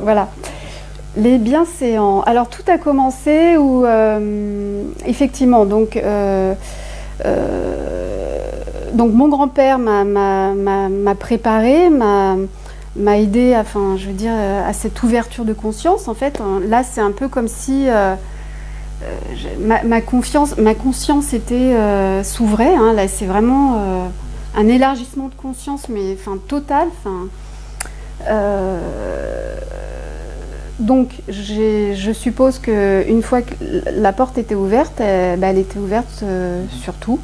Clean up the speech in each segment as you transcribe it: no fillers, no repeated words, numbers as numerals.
voilà. Les bienséants. Alors tout a commencé où effectivement donc mon grand-père m'a préparé, m'a aidé enfin je veux dire à cette ouverture de conscience en fait. Là c'est un peu comme si ma conscience était s'ouvrait, hein. Là c'est vraiment un élargissement de conscience mais enfin total, enfin donc, je suppose qu'une fois que la porte était ouverte, elle était ouverte sur tout.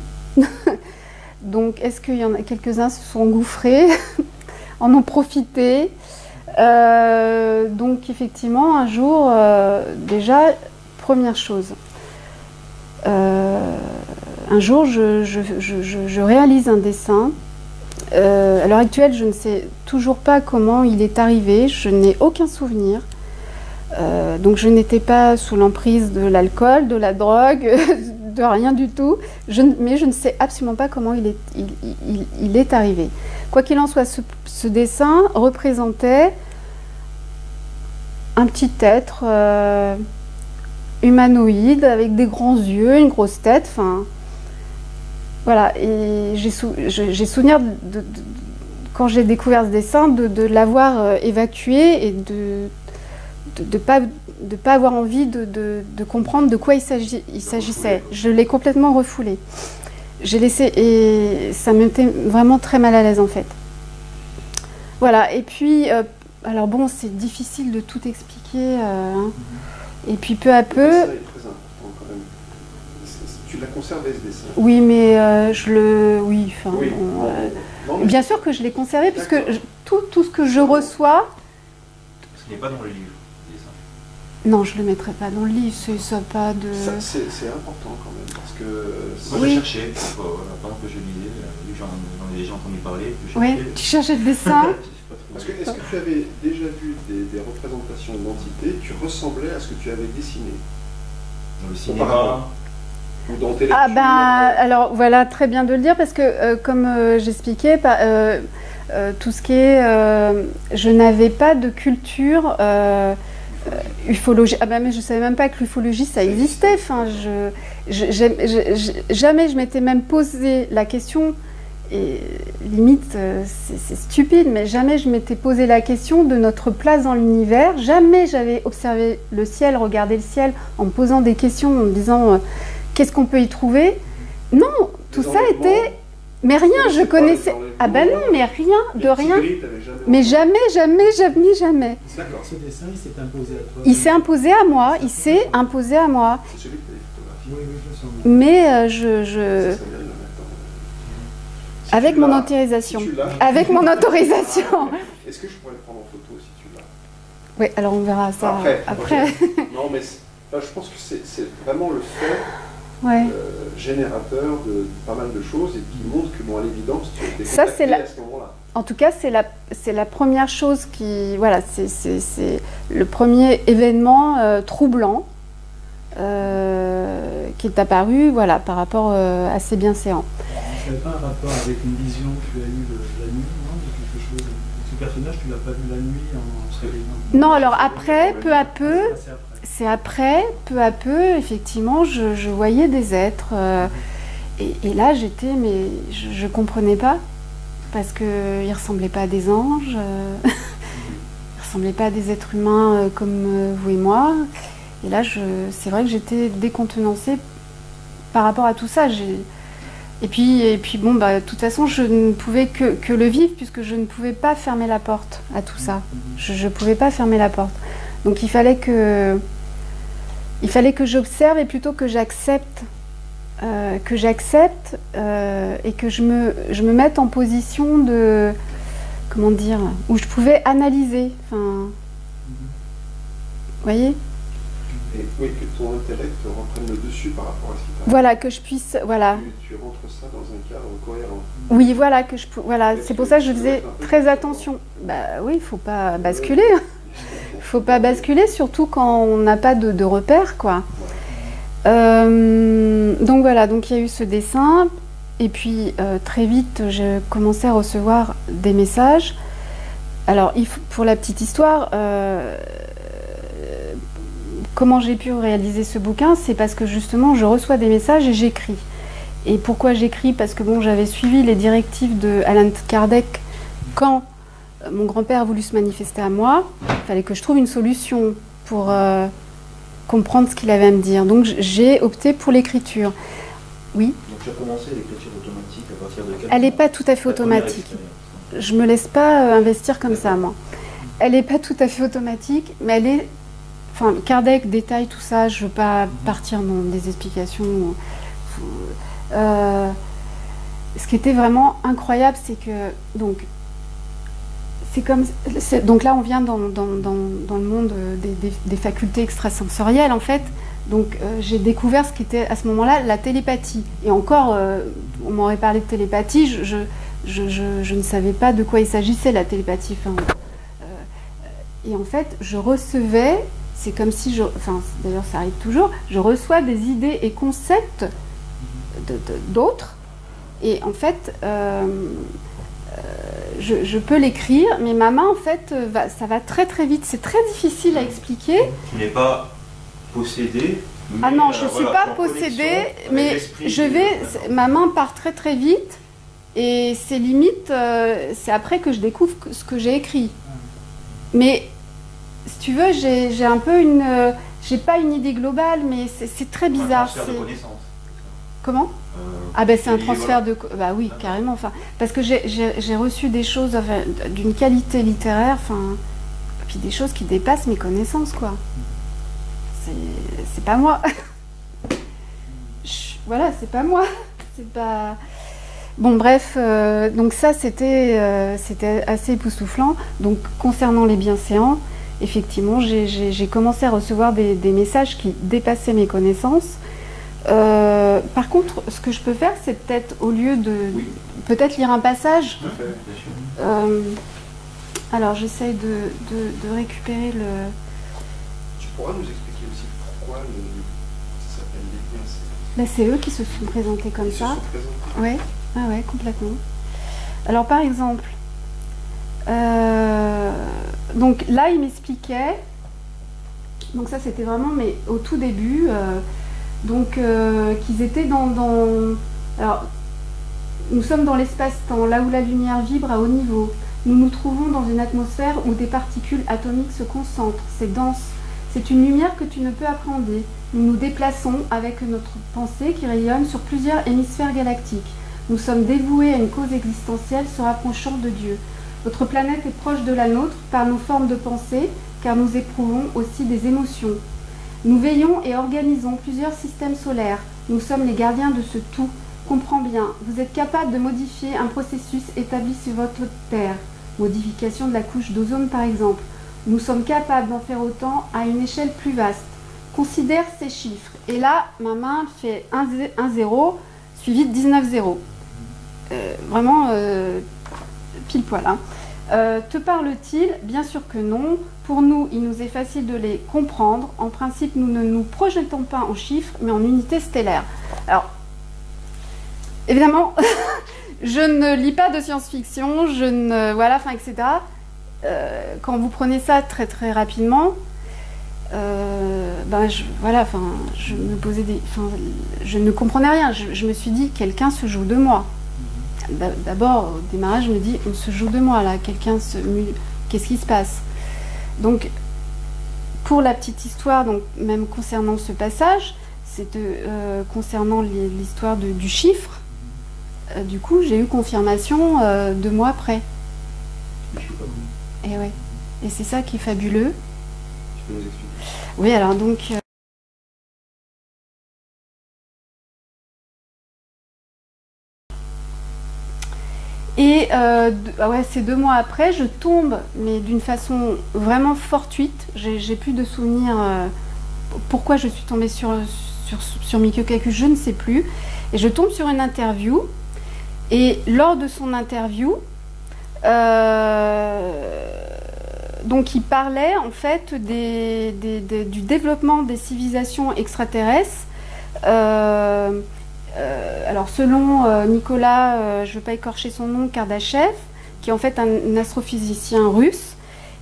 Donc, est-ce qu'il y en a quelques-uns se sont engouffrés, en ont profité? Donc, effectivement, un jour, déjà, première chose, un jour, je réalise un dessin. À l'heure actuelle, je ne sais toujours pas comment il est arrivé, je n'ai aucun souvenir. Donc je n'étais pas sous l'emprise de l'alcool, de la drogue, de rien du tout, mais je ne sais absolument pas comment il est arrivé. Quoi qu'il en soit, ce dessin représentait un petit être humanoïde avec des grands yeux, une grosse tête, enfin voilà, et j'ai souvenir quand j'ai découvert ce dessin de l'avoir évacué et de pas avoir envie de comprendre de quoi il s'agissait. Je l'ai complètement refoulé. J'ai laissé, et ça me mettait vraiment très mal à l'aise en fait. Voilà, et puis, alors bon, c'est difficile de tout expliquer, hein. Et puis peu à peu... Le dessin est très important quand même. Tu l'as conservé ce dessin? Oui, mais oui, enfin... Oui. Bon, bien sûr que je l'ai conservé, puisque tout ce que je reçois... Parce qu'il n'est pas dans le livre. Non, je ne le mettrai pas dans le livre, ça pas de... C'est important quand même, parce que... Moi, j'ai cherché, pendant que je lisais, j'en ai déjà entendu parler. Oui, tu cherchais le dessin. Est-ce que tu avais déjà vu des représentations d'entités qui ressemblaient à ce que tu avais dessiné? Dans le cinéma ou dans télé? Ah ben, alors voilà, très bien de le dire, parce que comme j'expliquais, tout ce qui est... je n'avais pas de culture... ufologie. Ah ben mais je savais même pas que l'ufologie ça existait. Enfin, jamais je m'étais même posé la question. Et limite, c'est stupide, mais jamais je m'étais posé la question de notre place dans l'univers. Jamais j'avais observé le ciel, regardé le ciel, en me posant des questions, en me disant qu'est-ce qu'on peut y trouver. Non, tout ça était. Mais rien, je connaissais. Ah ben non, mais rien, de rien. Mais jamais. D'accord, ce dessin, il s'est imposé à toi. Il s'est imposé à moi, il s'est imposé à moi. C'est celui que tu as photographié. Oui, je sens. Mais avec mon autorisation. Avec mon autorisation. Est-ce que je pourrais le prendre en photo si tu l'as? Oui, alors on verra ça après. Okay. Non, mais je pense que c'est vraiment le fait. Ouais. Générateur de pas mal de choses et qui montre que, bon, à l'évidence, tu as été ça, contacté à ce moment-là. En tout cas, c'est la première chose qui... Voilà, c'est le premier événement troublant qui est apparu, voilà, par rapport à ces bienséants. Tu n'avais pas un rapport avec une vision que tu as eue la nuit, non, de quelque chose? Ce personnage, tu ne l'as pas vu la nuit en se réveillant? Non, alors après, peu à peu... C'est après, peu à peu, effectivement, je voyais des êtres. Et là, j'étais, mais je ne comprenais pas. Parce qu'ils ne ressemblaient pas à des anges. Ils ne ressemblaient pas à des êtres humains comme vous et moi. Et là, c'est vrai que j'étais décontenancée par rapport à tout ça. Et puis bon, bah, de toute façon, je ne pouvais que le vivre, puisque je ne pouvais pas fermer la porte à tout ça. Je ne pouvais pas fermer la porte. Donc il fallait que j'observe et plutôt que j'accepte et que je me mette en position de, comment dire, où je pouvais analyser. Enfin, vous voyez? Et oui, que ton intellect reprenne le dessus par rapport à ce qui t'arrive. Voilà, que je puisse, voilà. Tu rentres ça dans un cadre cohérent. Oui, voilà, voilà, c'est pour ça que je faisais très attention. Bah oui, il ne faut pas basculer. Il ne faut pas basculer, surtout quand on n'a pas de repères, quoi. Donc voilà, donc il y a eu ce dessin, et puis très vite j'ai commencé à recevoir des messages. Alors, pour la petite histoire, comment j'ai pu réaliser ce bouquin, c'est parce que justement, je reçois des messages et j'écris. Et pourquoi j'écris? Parce que bon, j'avais suivi les directives de Alan Kardec quand mon grand-père a voulu se manifester à moi. Il fallait que je trouve une solution pour comprendre ce qu'il avait à me dire. Donc, j'ai opté pour l'écriture. Oui. Donc, tu as commencé l'écriture automatique à partir de quel Elle n'est moment? pas tout à fait automatique. Je me laisse pas investir comme ça, moi. Elle n'est pas tout à fait automatique, mais elle est... Enfin, Kardec détaille tout ça, je ne veux pas partir dans des explications. Ce qui était vraiment incroyable, c'est que... Donc, donc là, on vient dans le monde des facultés extrasensorielles, en fait. Donc, j'ai découvert ce qui était, à ce moment-là, la télépathie. Et encore, on m'aurait parlé de télépathie, je ne savais pas de quoi il s'agissait, la télépathie. Enfin, et en fait, je recevais, c'est comme si enfin, d'ailleurs ça arrive toujours, je reçois des idées et concepts d'autres, et en fait, je peux l'écrire, mais ma main, en fait, ça va très très vite, c'est très difficile à expliquer. Tu n'es pas possédée. Ah non, je ne suis pas possédée, mais ma main part très très vite. Et c'est limite, c'est après que je découvre ce que j'ai écrit. Mais, si tu veux, j'ai un peu j'ai pas une idée globale, mais c'est très bizarre. Un transfert de connaissances. Comment? Ah ben c'est un transfert de... Bah oui, carrément. Enfin, parce que j'ai reçu des choses d'une qualité littéraire, enfin, puis des choses qui dépassent mes connaissances, quoi. C'est pas moi. Voilà, c'est pas moi. C'est pas... Bon, bref, donc ça, c'était assez époustouflant. Donc, concernant les bienséants, effectivement, j'ai commencé à recevoir des messages qui dépassaient mes connaissances. Par contre, ce que je peux faire, c'est peut-être, au lieu de... Oui. Peut-être lire un passage. Tout à fait, bien sûr. Alors, j'essaye de récupérer le... Tu pourras nous expliquer aussi pourquoi ça s'appelle les bienséants? Là, c'est eux qui se sont présentés comme ça. Oui. Ah ouais, complètement. Alors par exemple, donc là il m'expliquait, donc ça c'était vraiment mais au tout début, qu'ils étaient alors nous sommes dans l'espace-temps, là où la lumière vibre à haut niveau. Nous nous trouvons dans une atmosphère où des particules atomiques se concentrent, c'est dense, c'est une lumière que tu ne peux appréhender. Nous nous déplaçons avec notre pensée qui rayonne sur plusieurs hémisphères galactiques. Nous sommes dévoués à une cause existentielle se rapprochant de Dieu. Notre planète est proche de la nôtre par nos formes de pensée, car nous éprouvons aussi des émotions. Nous veillons et organisons plusieurs systèmes solaires. Nous sommes les gardiens de ce tout. Comprends bien, vous êtes capable de modifier un processus établi sur votre Terre. Modification de la couche d'ozone par exemple. Nous sommes capables d'en faire autant à une échelle plus vaste. Considère ces chiffres. Et là, ma main fait 1 0 suivi de 19 0. Vraiment pile poil. Hein. Te parle-t-il? Bien sûr que non. Pour nous, il nous est facile de les comprendre. En principe, nous ne nous projetons pas en chiffres, mais en unités stellaires. Alors, évidemment, je ne lis pas de science-fiction, voilà, enfin, etc. Quand vous prenez ça très très rapidement, je me posais je ne comprenais rien. Je me suis dit, quelqu'un se joue de moi. D'abord, au démarrage, je me dis, on se joue de moi là, qu'est-ce qui se passe? Donc, pour la petite histoire, donc même concernant ce passage, c'est concernant l'histoire du chiffre. Du coup, j'ai eu confirmation 2 mois après. Et ouais. Et c'est ça qui est fabuleux. Tu peux nous expliquer? Oui, alors donc. Et c'est 2 mois après, je tombe, mais d'une façon vraiment fortuite. J'ai plus de souvenirs. Pourquoi je suis tombée sur Mikio Kaku, je ne sais plus. Et je tombe sur une interview. Et lors de son interview, donc il parlait en fait du développement des civilisations extraterrestres. Alors selon Nicolas, je ne veux pas écorcher son nom, Kardashev, qui est en fait un astrophysicien russe,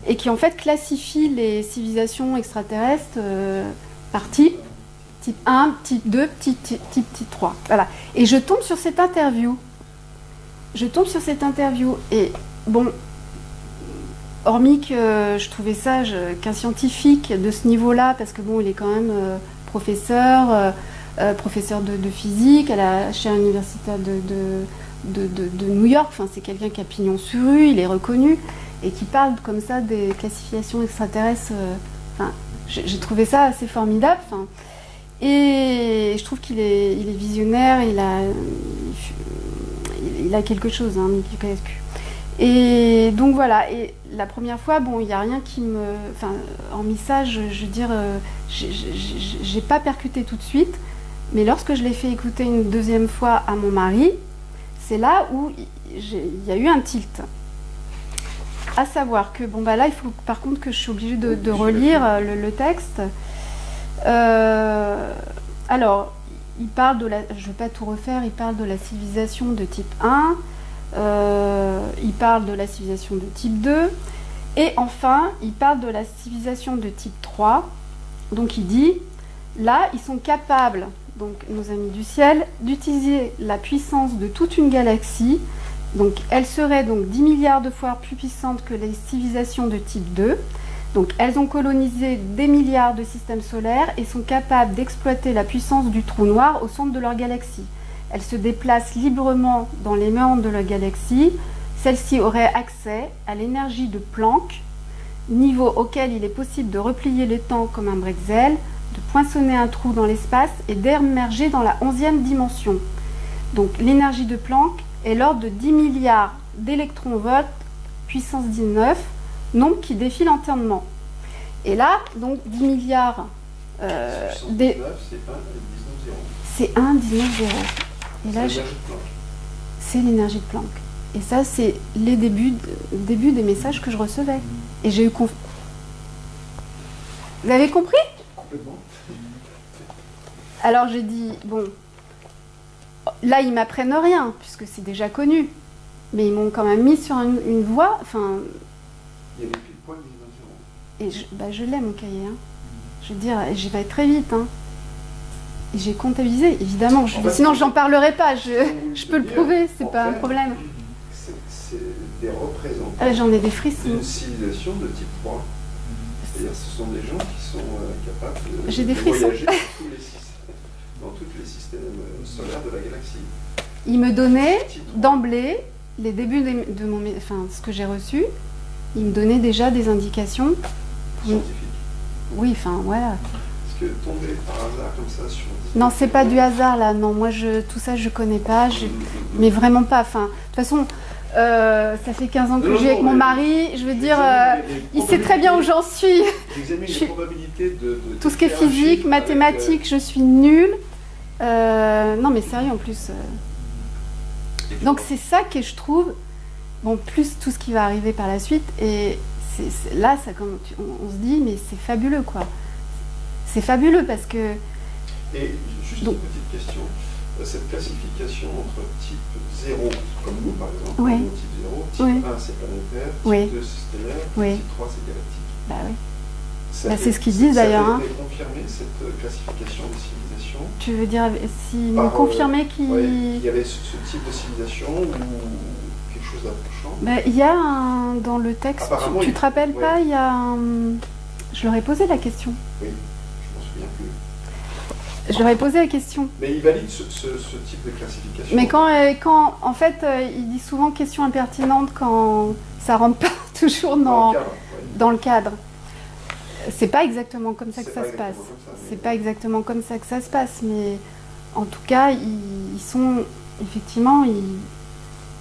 et qui en fait classifie les civilisations extraterrestres par type 1, type 2, type 3. Voilà. Et je tombe sur cette interview. Et bon, hormis que je trouvais ça qu'un scientifique de ce niveau-là, parce que bon, il est quand même professeur de physique à la chaire universitaire de New York. Enfin, c'est quelqu'un qui a pignon sur rue, il est reconnu, et qui parle comme ça des classifications extraterrestres. Enfin, j'ai trouvé ça assez formidable. Enfin, et je trouve qu'il est visionnaire, il a quelque chose, hein, Nicolascu. Et donc voilà, et la première fois, bon, il n'y a rien qui me... Enfin, hormis ça, je veux dire, j'ai pas percuté tout de suite, mais lorsque je l'ai fait écouter une deuxième fois à mon mari, c'est là où il y a eu un tilt. À savoir que, bon, bah là, il faut par contre que je suis obligée de relire le texte. Alors, il parle de la... Je ne vais pas tout refaire, il parle de la civilisation de type 1, il parle de la civilisation de type 2, et enfin, il parle de la civilisation de type 3. Donc il dit, là, ils sont capables, donc nos amis du ciel, d'utiliser la puissance de toute une galaxie. Donc elle serait donc 10 milliards de fois plus puissante que les civilisations de type 2. Donc elles ont colonisé des milliards de systèmes solaires et sont capables d'exploiter la puissance du trou noir au centre de leur galaxie. Elles se déplacent librement dans les méandres de la galaxie. Celle-ci aurait accès à l'énergie de Planck, niveau auquel il est possible de replier les temps comme un bretzel, de poinçonner un trou dans l'espace et d'émerger dans la 11e dimension. Donc l'énergie de Planck est l'ordre de 10 milliards d'électronvolts puissance 19, nombre qui défie l'entendement. Et là, donc 10 milliards... c'est 1, 19, 0. Et là, c'est l'énergie de Planck. Et ça, c'est les débuts des messages que je recevais. Et j'ai eu confiance. Vous avez compris? Complètement. Alors j'ai dit, bon, là, ils m'apprennent rien, puisque c'est déjà connu. Mais ils m'ont quand même mis sur une voie, enfin... Il y avait pile poil 19 0. Et je l'ai, mon cahier. Hein. Je veux dire, j'y vais très vite. Hein. Et j'ai comptabilisé, évidemment. Sinon, j'en parlerai pas. Je peux le prouver, c'est pas un problème. C'est des représentants j'en ai des frissons. d'une civilisation de type 3. C'est-à-dire ce sont des gens qui sont capables de voyager dans tous les systèmes solaires de la galaxie. Il me donnait d'emblée les débuts enfin, ce que j'ai reçu. Il me donnait déjà des indications. Scientifiques. Oui, enfin, voilà. Est-ce que tomber par hasard comme ça sur... Non, c'est pas du hasard, là. Non, moi, tout ça, je connais pas. Mais vraiment pas. Enfin, de toute façon, ça fait 15 ans que je vis avec mon mari. Je veux dire, il sait très bien où j'en suis. J'examine les probabilités de tout ce qui est physique, mathématiques, je suis nulle. Non, mais sérieux, en plus. Donc, c'est ça que je trouve... Bon, plus tout ce qui va arriver par la suite. Et là, ça, on se dit, mais c'est fabuleux, quoi. C'est fabuleux parce que... Et juste une petite question. Cette classification entre type 0, comme nous, par exemple, oui. Type 0, type 1, c'est planétaire, type oui. 2, c'est stellaire, oui. type 3, c'est galactique. Bah oui. C'est ce qu'ils disent, d'ailleurs. Ça a été confirmé, cette classification de civilisation. Tu veux dire, s'ils m'ont confirmé qu'il... il y avait ce type de civilisation ou... chose d'approchant. Bah, il y a dans le texte, tu te rappelles pas, il y a je leur ai posé la question. Oui, je m'en souviens plus. Je leur ai posé la question. Mais il valide ce type de classification. Mais quand en fait, il dit souvent question impertinente quand ça rentre pas toujours dans le cadre. C'est pas exactement comme ça que ça se passe. C'est pas exactement comme ça que ça se passe, mais en tout cas, ils sont effectivement, ils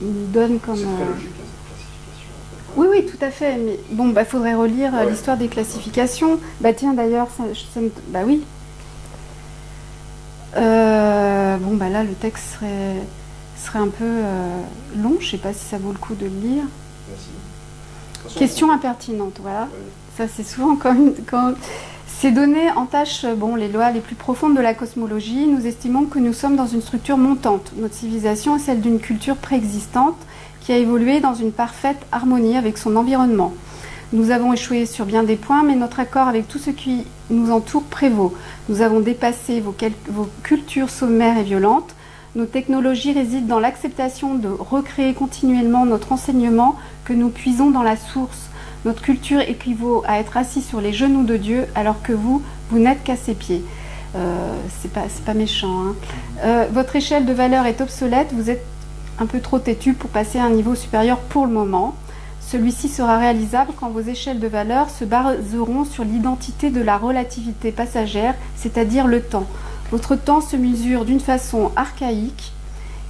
nous donnent comme... C'est très logique, cette classification. En fait. Oui, oui, tout à fait. Mais bon, bah, faudrait relire l'histoire des classifications. Bah tiens, d'ailleurs, bah oui. Bon, bah là, le texte serait un peu long. Je sais pas si ça vaut le coup de le lire. Merci. Question impertinente, voilà. Ouais. Ça, c'est souvent quand ces données entachent les lois les plus profondes de la cosmologie. Nous estimons que nous sommes dans une structure montante. Notre civilisation est celle d'une culture préexistante qui a évolué dans une parfaite harmonie avec son environnement. Nous avons échoué sur bien des points, mais notre accord avec tout ce qui nous entoure prévaut. Nous avons dépassé vos cultures sommaires et violentes. Nos technologies résident dans l'acceptation de recréer continuellement notre enseignement que nous puisons dans la source. Notre culture équivaut à être assis sur les genoux de Dieu, alors que vous n'êtes qu'à ses pieds. C'est pas méchant, hein. Votre échelle de valeur est obsolète, vous êtes un peu trop têtu pour passer à un niveau supérieur pour le moment. Celui-ci sera réalisable quand vos échelles de valeur se baseront sur l'identité de la relativité passagère, c'est-à-dire le temps. Votre temps se mesure d'une façon archaïque,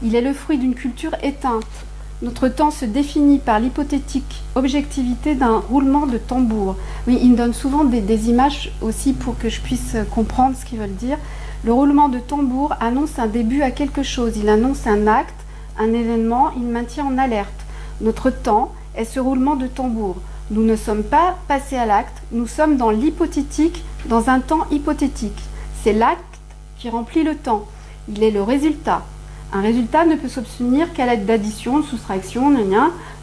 il est le fruit d'une culture éteinte. Notre temps se définit par l'hypothétique objectivité d'un roulement de tambour. Oui, il me donne souvent des images aussi pour que je puisse comprendre ce qu'ils veulent dire. Le roulement de tambour annonce un début à quelque chose, il annonce un acte, un événement, il maintient en alerte. Notre temps est ce roulement de tambour. Nous ne sommes pas passés à l'acte, nous sommes dans l'hypothétique, dans un temps hypothétique. C'est l'acte qui remplit le temps, il est le résultat. Un résultat ne peut s'obtenir qu'à l'aide d'addition, de soustraction,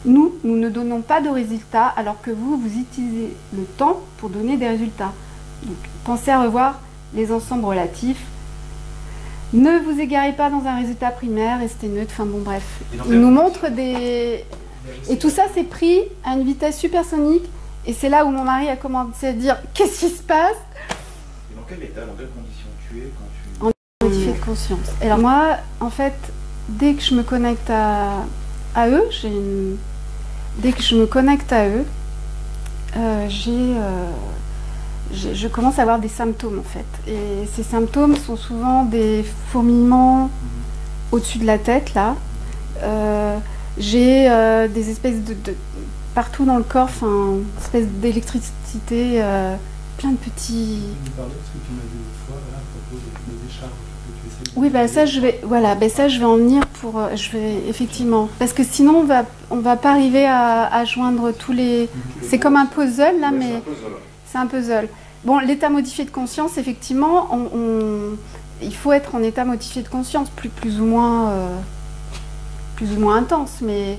Nous ne donnons pas de résultats, alors que vous utilisez le temps pour donner des résultats. Donc, pensez à revoir les ensembles relatifs. Ne vous égarez pas dans un résultat primaire, restez neutre, enfin bon bref. Il nous montre des... Et tout ça c'est pris à une vitesse supersonique, et c'est là où mon mari a commencé à dire « Qu'est-ce qui se passe ?» Et dans quel état, dans quelles conditions tu es quand tu... En modifié de conscience. Et alors moi, en fait, dès que je me connecte à eux, dès que je me connecte à eux, je commence à avoir des symptômes en fait. Et ces symptômes sont souvent des fourmillements au-dessus de la tête, là. J'ai des espèces de partout dans le corps, une espèce d'électricité, plein de petits... Oui, bah ça je vais, voilà, bah ça je vais en venir pour, effectivement, parce que sinon on va pas arriver à joindre tous les. C'est comme un puzzle là, mais c'est un puzzle. Bon, l'état modifié de conscience, effectivement, il faut être en état modifié de conscience, plus ou moins intense, mais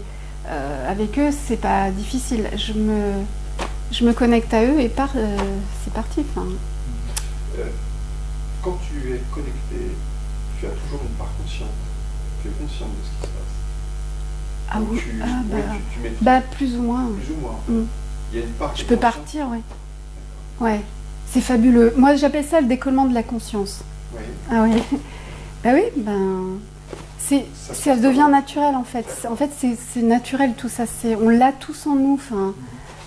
avec eux c'est pas difficile. Je me connecte à eux et c'est parti. Enfin. Quand tu es connecté, tu as toujours une part consciente. Tu es consciente de ce qui se passe. Ah oui, tu mets plus ou moins. Plus ou moins. Il y a une part je peux partir, oui. Ouais, c'est fabuleux. Moi, j'appelle ça le décollement de la conscience. Oui. Ah oui. Bah oui, ça devient naturel en fait. En fait, c'est naturel tout ça. On l'a tous en nous. Enfin,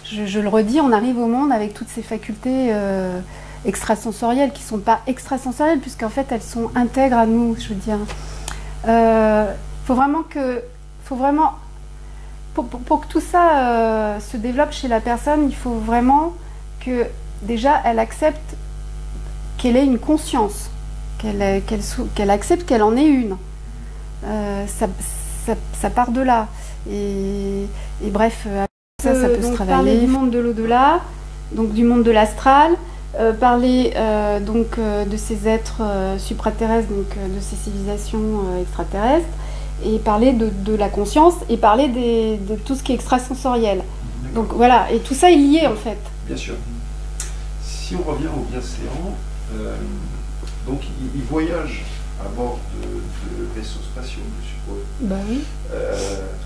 je le redis, on arrive au monde avec toutes ces facultés extrasensorielles qui ne sont pas extrasensorielles puisqu'en fait elles sont intègres à nous, je veux dire. Faut vraiment pour que tout ça se développe chez la personne, il faut vraiment que déjà elle accepte qu'elle ait une conscience, qu'elle accepte qu'elle en ait une. Ça part de là. Et bref, ça peut se travailler. Parler du monde de l'au-delà, donc du monde de l'astral. Parler de ces êtres supraterrestres, donc de ces civilisations extraterrestres, et parler de la conscience, et parler de tout ce qui est extrasensoriel. Donc voilà, et tout ça est lié en fait. Bien sûr. Si on revient au bienséant, donc ils voyagent à bord de vaisseaux spatiaux, je suppose, bah oui.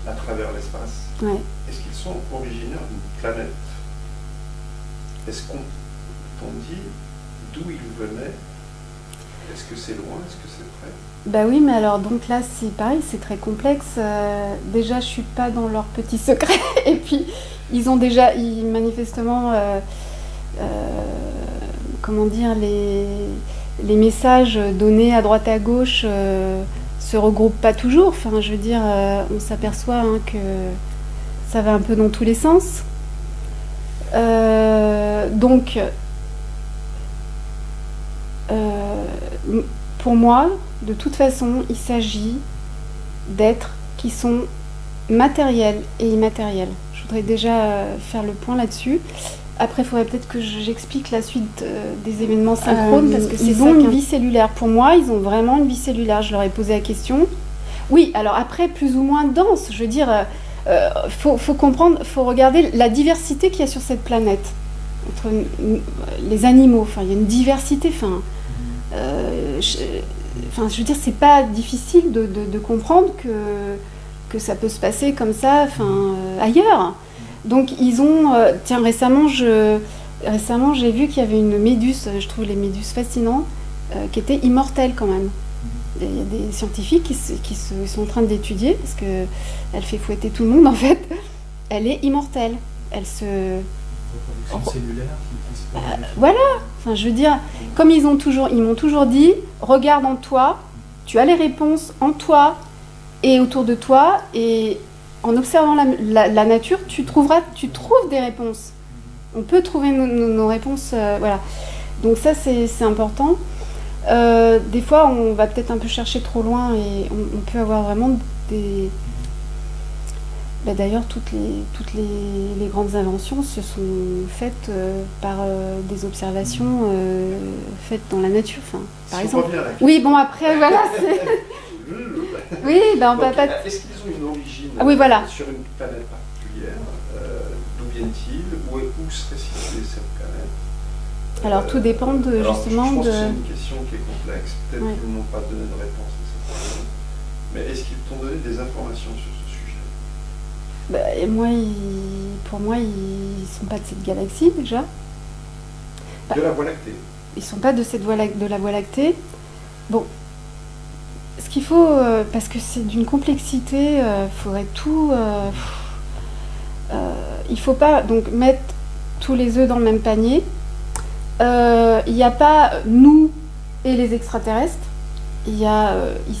À travers l'espace. Ouais. Est-ce qu'ils sont originaires d'une planète? Est-ce qu'on dit d'où ils venaient? Est-ce que c'est loin? Est-ce que c'est près? Bah oui, mais alors donc là c'est pareil, c'est très complexe. Déjà je suis pas dans leurs petits secrets et puis ils manifestement comment dire, les messages donnés à droite à gauche se regroupent pas toujours. Enfin, je veux dire, on s'aperçoit que ça va un peu dans tous les sens. Donc, pour moi, de toute façon, il s'agit d'êtres qui sont matériels et immatériels. Je voudrais déjà faire le point là-dessus. Après, il faudrait peut-être que j'explique la suite des événements synchrones, parce que ils ont une vie cellulaire. Pour moi, ils ont vraiment une vie cellulaire. Je leur ai posé la question. Oui, alors après, plus ou moins dense. Je veux dire, faut comprendre, faut regarder la diversité qu'il y a sur cette planète. Entre les animaux, enfin, il y a une diversité, je veux dire, c'est pas difficile de comprendre que ça peut se passer comme ça, ailleurs. Donc ils ont, tiens, récemment j'ai vu qu'il y avait une méduse, je trouve les méduses fascinantes, qui était immortelle quand même. Il y a des scientifiques qui sont en train d'étudier, parce qu'elle fait fouetter tout le monde en fait. Elle est immortelle. Elle se... cellulaire voilà, enfin, je veux dire, comme ils m'ont toujours dit, regarde en toi, tu as les réponses en toi et autour de toi, et en observant la nature, tu trouves des réponses. On peut trouver nos réponses, voilà. Donc ça, c'est important. Des fois, on va peut-être un peu chercher trop loin et on peut avoir vraiment des... D'ailleurs, toutes les grandes inventions se sont faites par des observations faites dans la nature. Enfin, par exemple. Oui, bon, après, voilà. Oui, ben, on peut pas... Est-ce qu'ils ont une origine oui, voilà. sur une planète particulière? D'où viennent-ils? Où serait située cette planète? Alors, tout dépend justement je pense de... que c'est une question qui est complexe. Peut-être qu'ils ne m'ont pas donné de réponse à cette question. Mais est-ce qu'ils t'ont donné des informations sur ce sujet? Et pour moi, ils sont pas de cette galaxie déjà. De la Voie lactée. Ils sont pas de la Voie lactée. Bon, ce qu'il faut, parce que c'est d'une complexité, faudrait tout. Il faut pas donc mettre tous les œufs dans le même panier. Il n'y a pas nous et les extraterrestres. Ici,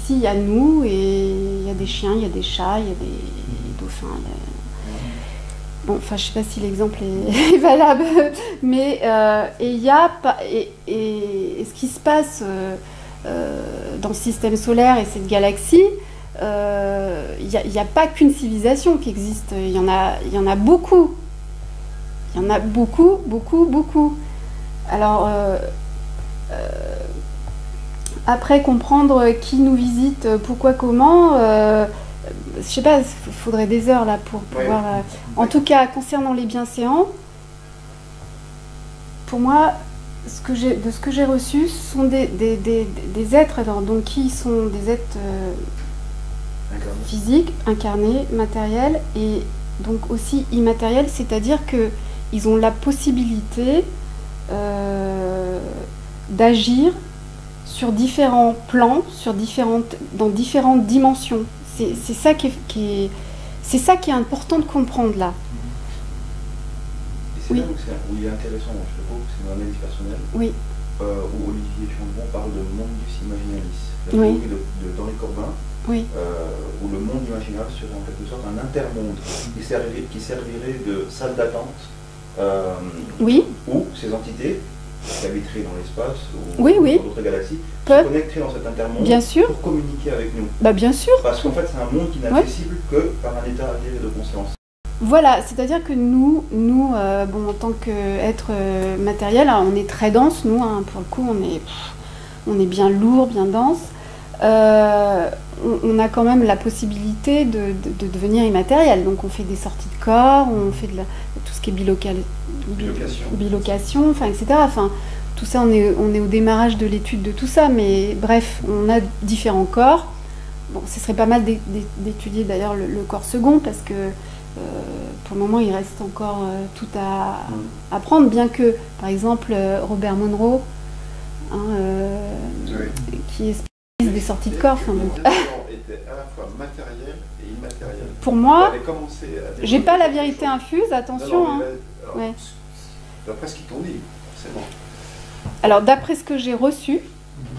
il y a nous et il y a des chiens, il y a des chats, il y a des dauphins. Bon, enfin, je sais pas si l'exemple est valable, mais et ce qui se passe dans le système solaire et cette galaxie, il n'y a pas qu'une civilisation qui existe. Il y en a beaucoup. Il y en a beaucoup, beaucoup, beaucoup. Alors, après, comprendre qui nous visite, pourquoi, comment, je sais pas, il faudrait des heures là pour pouvoir... En tout cas, concernant les bienséants, pour moi, de ce que j'ai reçu, ce sont des êtres, alors, donc, qui sont des êtres physiques, incarnés, matériels, et donc aussi immatériels, c'est-à-dire qu'ils ont la possibilité d'agir sur différents plans, dans différentes dimensions. C'est ça qui est important de comprendre là. Et c'est là où il est intéressant, je trouve, c'est mon analyse personnelle, oui. Où Olivier Chambon parle de mundus imaginalis, la oui. théorie d'Henri Corbin, oui. Où le monde imaginaire serait en quelque sorte un intermonde qui servirait de salle d'attente, oui. où ces entités qui habiteraient dans l'espace ou oui, dans d'autres galaxies se connecteraient dans cet intermonde bien sûr. pour communiquer avec nous. Bah, bien sûr. Parce qu'en fait, c'est un monde qui n'est accessible que par un état altéré de conscience. Voilà, c'est-à-dire que nous bon, en tant qu'être matériel, alors on est très dense, nous, hein, pour le coup, on est bien lourd, bien dense. On a quand même la possibilité de devenir immatériel. Donc on fait des sorties de corps, on fait tout ce qui est bilocation, enfin, etc. Enfin, tout ça, on est au démarrage de l'étude de tout ça, mais bref, on a différents corps. Bon, ce serait pas mal d'étudier d'ailleurs le corps second, parce que pour le moment, il reste encore tout à apprendre, bien que, par exemple, Robert Monroe, hein, qui est spécialiste des sorties de corps. Enfin, était à la fois matériel et immatériel. Pour moi, j'ai pas la vérité infuse, attention. Non, mais d'après ce qu'ils t'ont dit, forcément. Alors, d'après ce que j'ai reçu,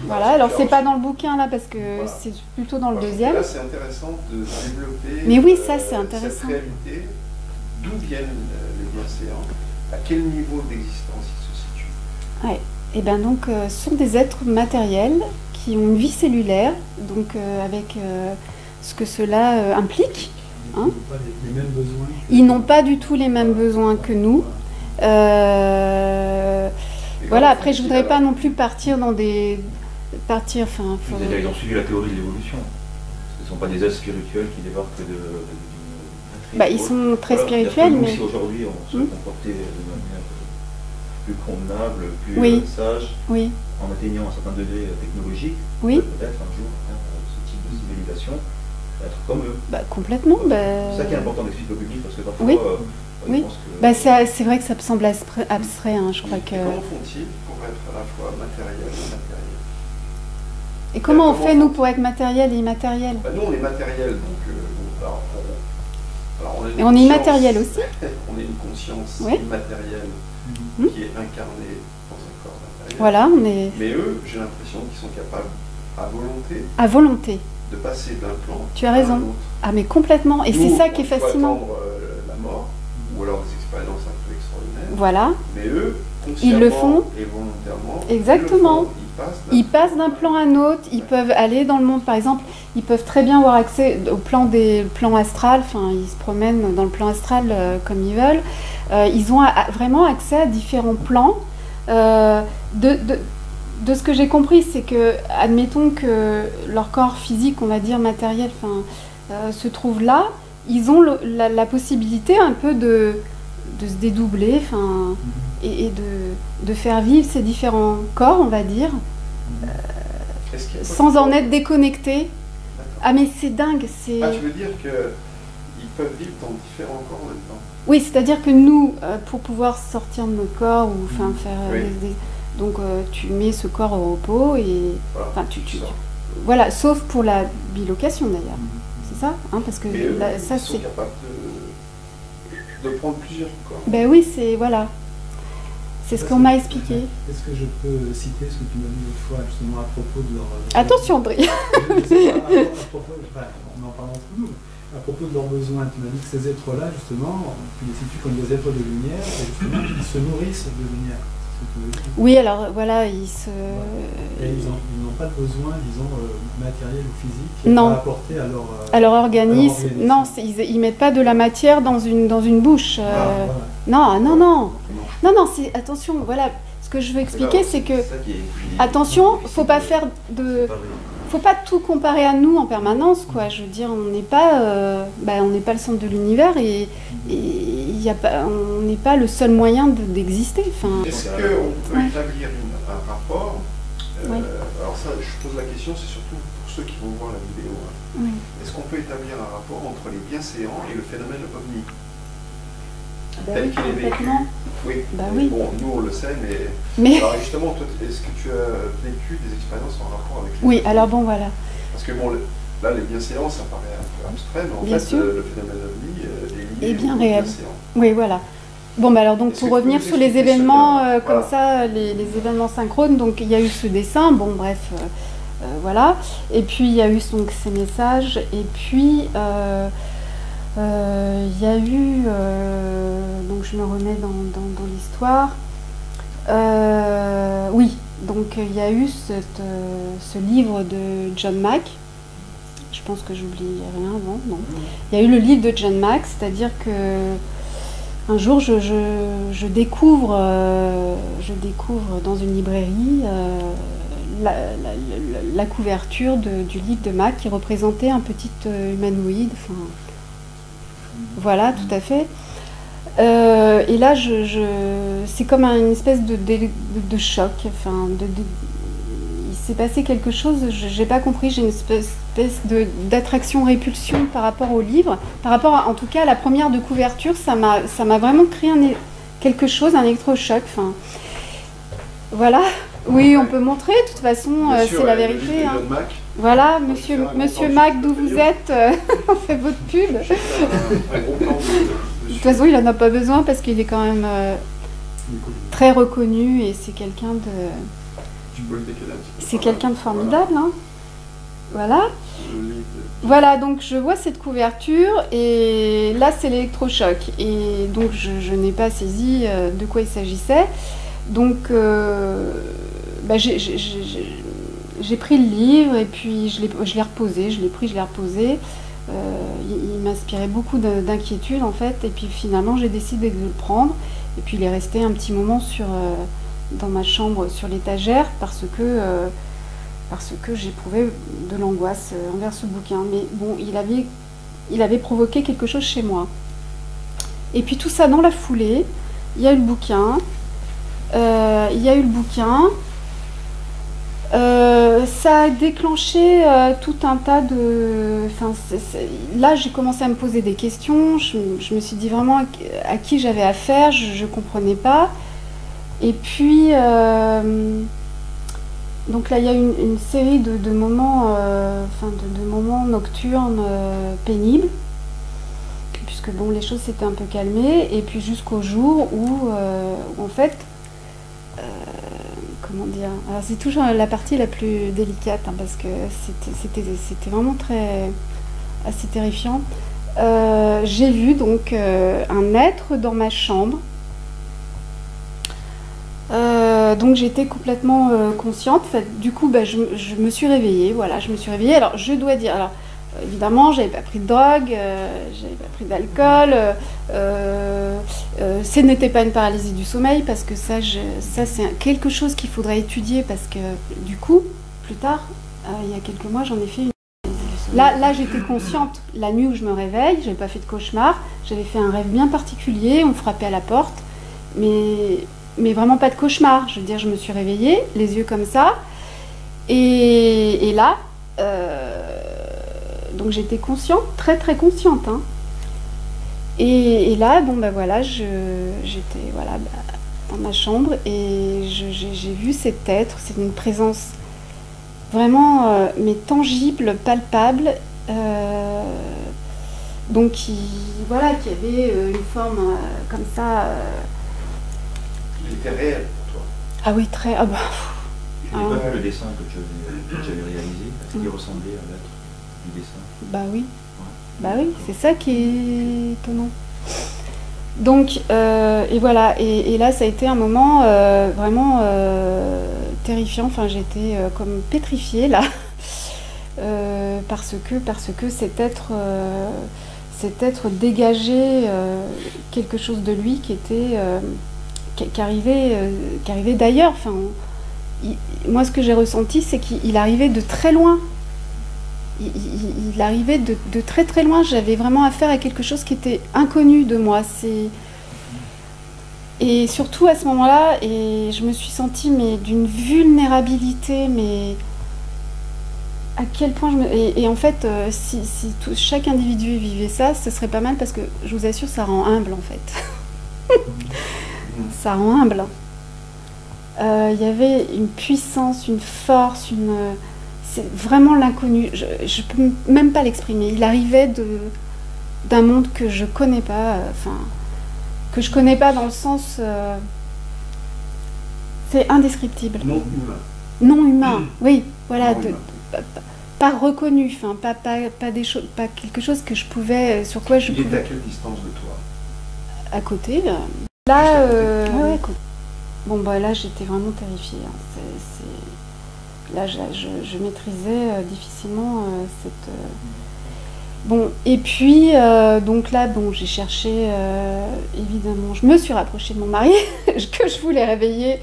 voilà, alors c'est pas dans le bouquin là, parce que c'est plutôt dans le deuxième. Là, c'est intéressant de développer. Mais oui, ça c'est intéressant. Cette réalité, d'où viennent les bienséants, à quel niveau d'existence ils se situent. Ouais. Et bien donc, ce sont des êtres matériels qui ont une vie cellulaire, donc avec ce que cela implique. Hein. Ils n'ont pas du tout les mêmes besoins que nous. Voilà, après je voudrais pas non plus partir dans des... C'est-à-dire ils ont suivi la théorie de l'évolution. Ce ne sont pas des êtres spirituels qui débarquent d'une Bah, ils sont très spirituels, mais... Si aujourd'hui on se comportait de manière plus convenable, plus sage, en atteignant un certain degré technologique, peut-être un jour ce type de civilisation, être comme eux. Bah, complètement. C'est ça qui est important d'expliquer au public, parce que parfois, je pense que... Bah, c'est vrai que ça me semble abstrait, hein, je crois que... Comment font-ils pour être à la fois matériel et immatériel? Et comment on fait, nous, pour être matériel et immatériel? Nous, on est matériel, donc... et on est immatériel aussi. On est une conscience immatérielle qui est incarnée dans un corps matériel. Voilà, on est... Mais eux, j'ai l'impression qu'ils sont capables, à volonté, de passer d'un plan tu as raison. Ah, mais complètement. Et c'est ça qui est fascinant. Attendre la mort, ou alors des expériences un peu extraordinaires. Voilà. Mais eux, ils le font. Et volontairement. Exactement. Ils passent d'un plan à un autre. Ils peuvent aller dans le monde, par exemple. Ils peuvent très bien avoir accès au plan astral. Enfin, ils se promènent dans le plan astral comme ils veulent. Ils ont vraiment accès à différents plans. De ce que j'ai compris, c'est que, admettons que leur corps physique, on va dire matériel, se trouve là, ils ont la possibilité un peu de se dédoubler, et de faire vivre ces différents corps, on va dire, sans en être déconnectés. Ah, mais c'est dingue, c'est... Ah, tu veux dire qu'ils peuvent vivre dans différents corps en même temps? Oui, c'est-à-dire que nous, pour pouvoir sortir de notre corps, ou faire donc tu mets ce corps au repos, et... Voilà, sauf pour la bilocation d'ailleurs. C'est ça, hein, parce que ça, ils sont capables de prendre plusieurs corps. Ben oui, voilà. C'est ce qu'on m'a expliqué. Est-ce que je peux citer ce que tu m'as dit l'autre fois, justement, à propos de leur... Attention, André. On en parle entre nous. À propos de leurs besoins, tu m'as dit que ces êtres-là, justement, tu les situes comme des êtres de lumière, et justement, ils se nourrissent de lumière. Oui, alors voilà, ils n'ont pas de besoin, disons, matériel ou physique à apporter à leur organisme. Non, ils ne mettent pas de la matière dans une bouche. Voilà. Non, attention, voilà, ce que je veux expliquer, c'est que, attention, faut pas faire faut pas tout comparer à nous en permanence, quoi. Je veux dire, on n'est pas le centre de l'univers, et on n'est pas le seul moyen d'exister. Est-ce qu'on peut établir un rapport Alors ça, je pose la question, c'est surtout pour ceux qui vont voir la vidéo. Est-ce qu'on peut établir un rapport entre les bienséants et le phénomène ovni tel qu'il est vécu? Oui. Oui. Bon, nous on le sait, mais... Alors justement, toi, est-ce que tu as vécu des expériences en rapport avec les... Oui, alors bon, voilà. Parce que bon, là, les bienséants, ça paraît un peu abstrait, mais en fait, le phénomène ovni est lié bien aux réel. bienséants. Oui, voilà. Bon, alors donc pour revenir sur les événements comme ça, les événements synchrones, donc il y a eu ce dessin, bon bref, voilà. Et puis il y a eu donc ces messages, et puis... il y a eu, donc je me remets dans l'histoire, oui, donc il y a eu ce livre de John Mack, je pense que j'oublie rien avant, non. Il y a eu le livre de John Mack, c'est-à-dire que un jour je découvre dans une librairie la couverture du livre de Mack qui représentait un petit humanoïde, voilà, tout à fait. Et là, c'est comme une espèce de choc. Il s'est passé quelque chose, j'ai pas compris. J'ai une espèce d'attraction-répulsion par rapport au livre, par rapport en tout cas à la première de couverture. Ça m'a vraiment créé quelque chose, un électrochoc. Voilà. Oui, on peut montrer. De toute façon, c'est la vérité. Voilà, monsieur Mack, d'où vous êtes, on fait votre pub. De toute façon, il n'en a pas besoin parce qu'il est quand même très reconnu, et c'est quelqu'un de formidable. Hein. Voilà. Voilà, donc je vois cette couverture, et là c'est l'électrochoc. Et donc je n'ai pas saisi de quoi il s'agissait. Donc j'ai pris le livre, et puis je l'ai reposé, je l'ai pris, je l'ai reposé. Il m'inspirait beaucoup d'inquiétude en fait, et puis finalement j'ai décidé de le prendre, et puis il est resté un petit moment dans ma chambre sur l'étagère, parce que j'éprouvais de l'angoisse envers ce bouquin. Mais bon, il avait provoqué quelque chose chez moi. Et puis tout ça dans la foulée, il y a eu le bouquin. Ça a déclenché tout un tas de... Là, j'ai commencé à me poser des questions. Je me suis dit vraiment à qui j'avais affaire. Je ne comprenais pas. Et puis, donc là, il y a une série de moments, de moments nocturnes pénibles, puisque bon, les choses s'étaient un peu calmées. Et puis jusqu'au jour où en fait... comment dire, alors c'est toujours la partie la plus délicate parce que c'était vraiment assez terrifiant. J'ai vu donc un être dans ma chambre. Donc j'étais complètement consciente. En fait, du coup, je me suis réveillée. Voilà, je me suis réveillée. Alors je dois dire, alors évidemment, j'avais pas pris de drogue, j'avais pas pris d'alcool. Ce n'était pas une paralysie du sommeil parce que ça c'est quelque chose qu'il faudrait étudier parce que du coup, plus tard, il y a quelques mois, j'en ai fait une. Là, j'étais consciente. La nuit où je me réveille, j'avais pas fait de cauchemar. J'avais fait un rêve bien particulier. On frappait à la porte, mais vraiment pas de cauchemar. Je veux dire, je me suis réveillée, les yeux comme ça, et là. Donc j'étais consciente, très très consciente. Hein. Et là, voilà, j'étais dans ma chambre et j'ai vu cet être. C'est une présence vraiment mais tangible, palpable. Donc qui avait une forme comme ça. Il était réel pour toi? Ah oui, très. Ah bah. Tu n'as pas vu le dessin que tu avais réalisé? Est-ce qu'il ressemblait à l'être du dessin? Bah oui. Ouais. Bah oui, c'est ça qui est étonnant. Donc, et voilà. Et là, ça a été un moment vraiment terrifiant. Enfin, j'étais comme pétrifiée là. Parce que cet être dégageait quelque chose de lui qui était qui arrivait d'ailleurs. Enfin, moi, ce que j'ai ressenti, c'est qu'il arrivait de très loin. Il arrivait de très très loin. J'avais vraiment affaire à quelque chose qui était inconnu de moi. Et surtout à ce moment-là, et je me suis sentie d'une vulnérabilité, mais à quel point et en fait, si chaque individu vivait ça, ce serait pas mal parce que je vous assure, ça rend humble en fait. Ça rend humble. Il y avait une puissance, une force, c'est vraiment l'inconnu. Je peux même pas l'exprimer. Il arrivait d'un monde que je connais pas, que je connais pas dans le sens, c'est indescriptible. Non humain. Non humain, oui, voilà, pas reconnu, pas quelque chose que je pouvais, sur quoi je pouvais. Il est à quelle distance de toi? À côté. Là, ouais, bon là j'étais vraiment terrifiée. Hein. Là je maîtrisais difficilement cette. Bon, et puis donc là j'ai cherché évidemment, je me suis rapprochée de mon mari que je voulais réveiller,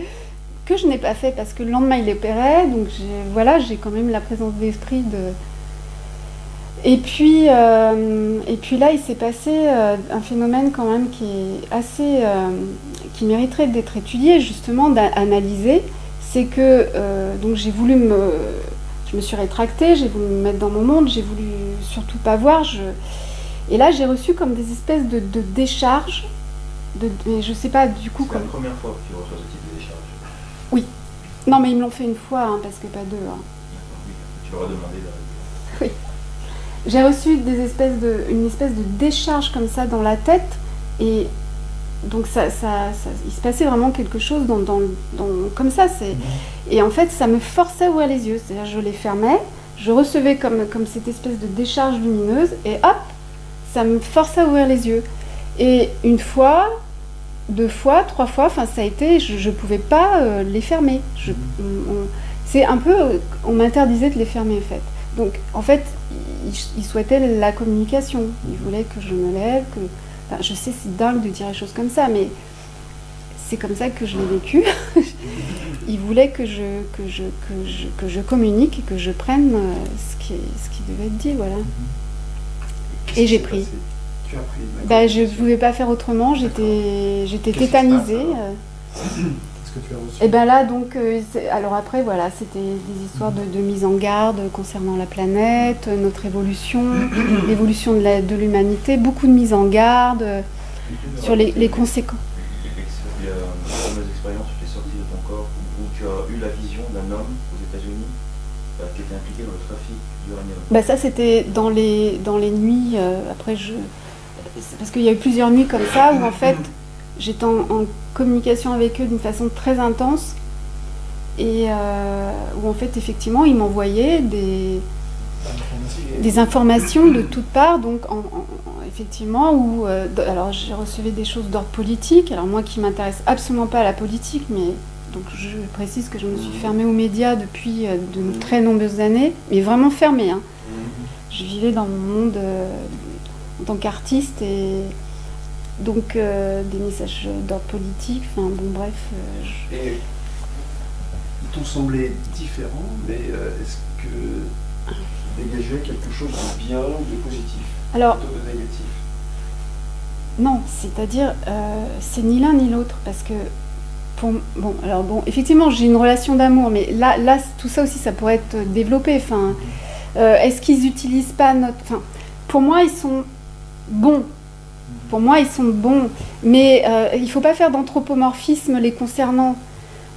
que je n'ai pas fait parce que le lendemain il opérait, donc j'ai quand même la présence d'esprit de. Et puis là, il s'est passé un phénomène quand même qui est assez, qui mériterait d'être étudié, justement, d'analyser. C'est que donc je me suis rétractée, j'ai voulu me mettre dans mon monde, j'ai voulu surtout pas voir. Et là, j'ai reçu comme des espèces de décharges, mais je sais pas du coup. C'est la première fois que tu reçois ce type de décharge? Oui. Non, mais ils me l'ont fait une fois, hein, parce que pas deux. Hein. Oui, tu leur as demandé de. Oui. J'ai reçu une espèce de décharge comme ça dans la tête, et donc il se passait vraiment quelque chose comme ça. Et en fait, ça me forçait à ouvrir les yeux. C'est-à-dire, je les fermais, je recevais comme cette espèce de décharge lumineuse, et hop, ça me forçait à ouvrir les yeux. Et une fois, 2 fois, 3 fois, ça a été, je pouvais pas les fermer. C'est un peu, on m'interdisait de les fermer en fait. Donc en fait, il souhaitait la communication. Il voulait que je me lève, je sais, c'est dingue de dire les choses comme ça, mais c'est comme ça que je l'ai vécu. Il voulait que je communique et que je prenne ce qui devait être dit, voilà. Et j'ai pris. tu as pris? Ben, je ne pouvais pas faire autrement, j'étais tétanisée. Qu'est-ce que tu as reçu? Et bien là, donc, alors après, voilà, c'était des histoires de mise en garde concernant la planète, notre évolution, l'évolution de l'humanité, beaucoup de mise en garde sur les conséquences. Il y a une fameuse expérience où tu es sorti de ton corps, où tu as eu la vision d'un homme aux États-Unis qui était impliqué dans le trafic d'uranium. Ben ça, c'était dans les nuits, après parce qu'il y a eu plusieurs nuits comme ça, où en fait, j'étais en communication avec eux d'une façon très intense, et où en fait, effectivement, ils m'envoyaient des informations de toutes parts, donc effectivement, où alors j'ai reçu des choses d'ordre politique, alors moi qui m'intéresse absolument pas à la politique, mais donc je précise que je me suis fermée aux médias depuis de très nombreuses années, mais vraiment fermée, hein. Je vivais dans mon monde en tant qu'artiste, et donc des messages d'ordre politique, enfin bon bref. Et ils t'ont semblé différents, mais est-ce que dégageait quelque chose de bien ou de positif, alors, plutôt de négatif? Non, c'est-à-dire c'est ni l'un ni l'autre, parce que effectivement j'ai une relation d'amour, mais là tout ça aussi ça pourrait être développé. Enfin, est-ce qu'ils n'utilisent pas notre... Enfin, pour moi ils sont bons. Pour moi ils sont bons, mais il ne faut pas faire d'anthropomorphisme les concernant.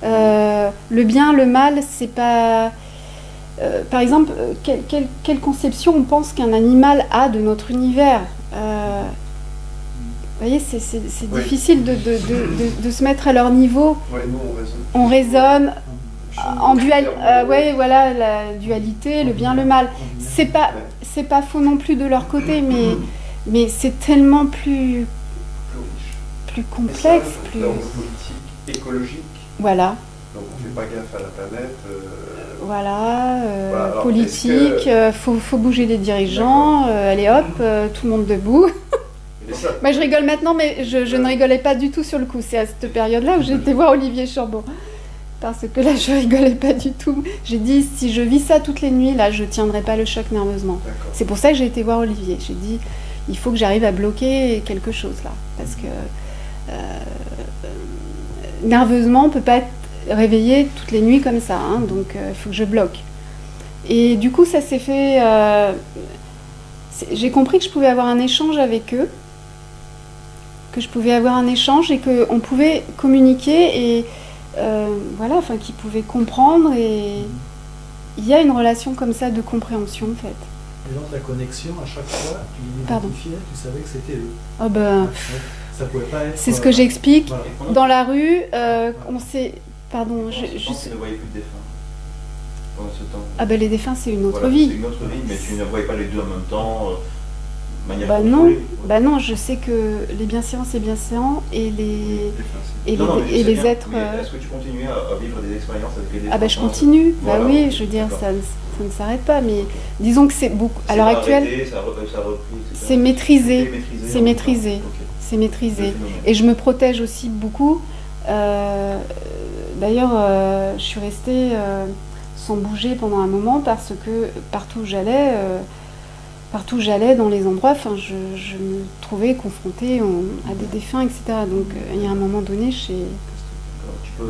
Le bien, le mal, c'est pas... par exemple, quelle conception on pense qu'un animal a de notre univers? Vous voyez, c'est difficile de se mettre à leur niveau. Ouais, nous, on raisonne en dualité, voilà, la dualité, le bien, le mal. C'est pas faux non plus de leur côté, mais c'est tellement plus complexe, plus politique, écologique. Voilà. Donc on fait pas gaffe à la planète. Voilà, politique, faut bouger les dirigeants, allez hop, tout le monde debout. Moi je rigole maintenant, mais je ne rigolais pas du tout sur le coup. C'est à cette période-là où j'ai été voir Olivier Chambon. Parce que là, je rigolais pas du tout. J'ai dit, si je vis ça toutes les nuits, là, je tiendrai pas le choc nerveusement. C'est pour ça que j'ai été voir Olivier. J'ai dit, il faut que j'arrive à bloquer quelque chose là. Parce que nerveusement, on peut pas être réveillé toutes les nuits comme ça. Hein, donc, il faut que je bloque. Et du coup, ça s'est fait... j'ai compris que je pouvais avoir un échange avec eux. Que je pouvais avoir un échange et qu'on pouvait communiquer et voilà, enfin qu'ils pouvaient comprendre, et il y a une relation comme ça de compréhension en fait. Et donc la connexion, à chaque fois, tu l'identifiais, tu savais que c'était eux. Oh ben, ça pouvait pas être... C'est ce que j'explique. Voilà. Dans la rue, on s'est... Pardon, je ne voyais plus de défunts pendant ce temps. Ah ben les défunts c'est une autre voilà, vie. C'est une autre vie, mais tu ne voyais pas les deux en même temps. Non, je sais que les bienséants c'est bienséants et les êtres. Est-ce que tu continues à vivre des expériences avec les défunts? Ah ben je continue. Voilà. Bah oui, je veux dire ça ne s'arrête pas, mais disons que c'est beaucoup. À l'heure actuelle, c'est maîtrisé, c'est maîtrisé, c'est maîtrisé. Et je me protège aussi beaucoup. D'ailleurs, je suis restée sans bouger pendant un moment parce que partout où j'allais dans les endroits, enfin, je me trouvais confrontée à des défunts, etc. Donc, il y a un moment donné,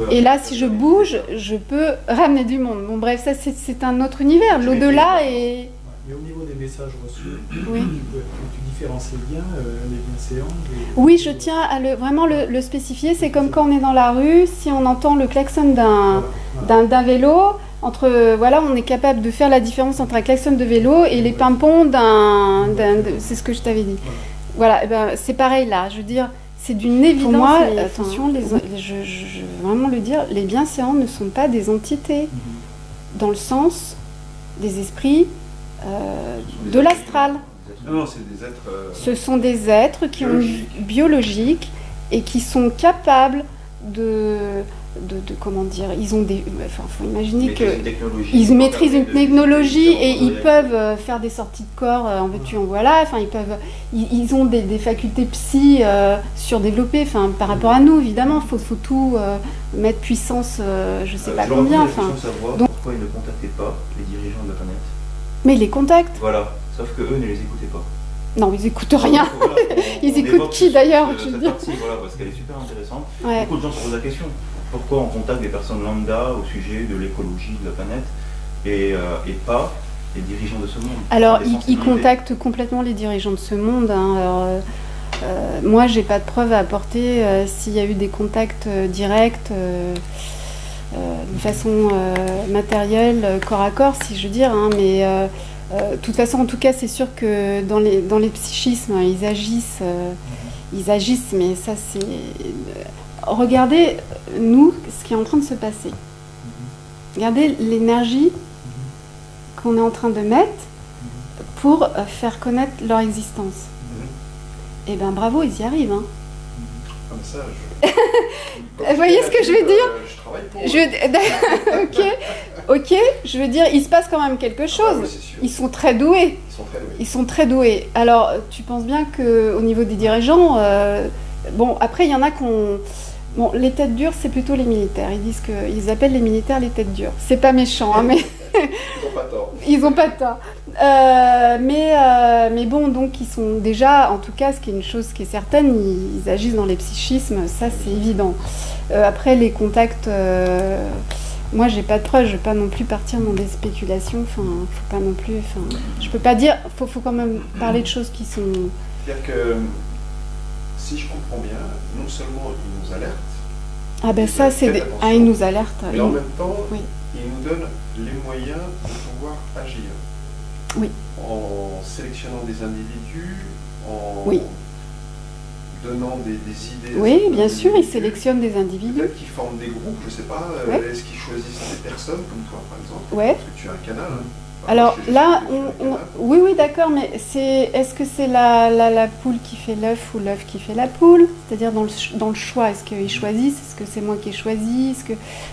et là, si je bouge, je peux ramener du monde. Bon, bref, ça, c'est un autre univers. L'au-delà est... Mais au niveau des messages reçus, oui. tu différencies bien les bienséants Oui, je tiens à vraiment le spécifier. C'est comme quand on est dans la rue, si on entend le klaxon d'un vélo... on est capable de faire la différence entre un klaxon de vélo et les pimpons c'est ce que je t'avais dit. Voilà, c'est pareil là, je veux dire, c'est d'une évidence. Pour moi, attention, je veux vraiment le dire, les bienséants ne sont pas des entités, dans le sens des esprits de l'astral. Non, c'est des êtres... Ce sont des êtres qui biologiques et qui sont capables comment dire, ils ont des... Enfin, faut imaginer qu'ils maîtrisent une technologie et ils peuvent faire des sorties de corps en veux-tu, en voilà, enfin, ils ont des facultés psy surdéveloppées, enfin, par rapport à nous, évidemment, faut tout mettre puissance, je sais pas combien, enfin... Donc, pourquoi ils ne contactaient pas les dirigeants de la planète? Mais ils les contactent. Voilà, sauf que eux ne les écoutaient pas. Non, ils n'écoutent rien. Voilà, ils écoutent qui d'ailleurs? Cette partie, voilà, parce qu'elle est super intéressante. Beaucoup de gens se posent la question. Pourquoi on contacte des personnes lambda au sujet de l'écologie de la planète et pas les dirigeants de ce monde? Alors, ils contactent complètement les dirigeants de ce monde. Hein. Alors, moi, j'ai pas de preuves à apporter s'il y a eu des contacts directs de façon matérielle, corps à corps, si je veux dire. Hein, mais de toute façon, en tout cas, c'est sûr que dans les psychismes, ils agissent, mais ça, c'est... Regardez, nous, ce qui est en train de se passer. Regardez l'énergie qu'on est en train de mettre pour faire connaître leur existence. Eh bien, bravo, ils y arrivent. Hein. Comme ça, vous voyez ce que je veux dire? Je travaille pour ok, je veux dire, il se passe quand même quelque chose. Oui, ils sont très doués. Ils sont très doués. Alors, tu penses bien qu'au niveau des dirigeants, bon, après, il y en a qui ont... Bon, les têtes dures, c'est plutôt les militaires. Ils disent qu'ils appellent les militaires les têtes dures. C'est pas méchant, hein, mais... Ils n'ont pas tort. Ils n'ont pas tort. Mais bon, donc ils sont déjà, en tout cas, ce qui est une chose qui est certaine, ils agissent dans les psychismes, ça c'est évident. Après, les contacts, moi j'ai pas de preuves, je vais pas non plus partir dans des spéculations, enfin, faut pas non plus, enfin, je peux pas dire, faut quand même parler de choses qui sont... C'est-à-dire que, si je comprends bien, non seulement ils nous alertent, ah ben ça c'est... Ah, ils nous alertent. Mais en même temps, oui. Ils nous donnent les moyens de pouvoir agir. Oui. En sélectionnant des individus, en oui. donnant des idées. Oui, bien sûr, ils sélectionnent des individus. Peut-être qu'ils forment des groupes, je ne sais pas. Oui. Est-ce qu'ils choisissent des personnes comme toi, par exemple? Oui. Parce que tu as un canal. Hein. Alors là, oui, d'accord, mais est-ce que c'est la poule qui fait l'œuf ou l'œuf qui fait la poule? C'est-à-dire dans le choix, est-ce qu'ils choisissent? Est-ce que c'est moi qui ai choisi?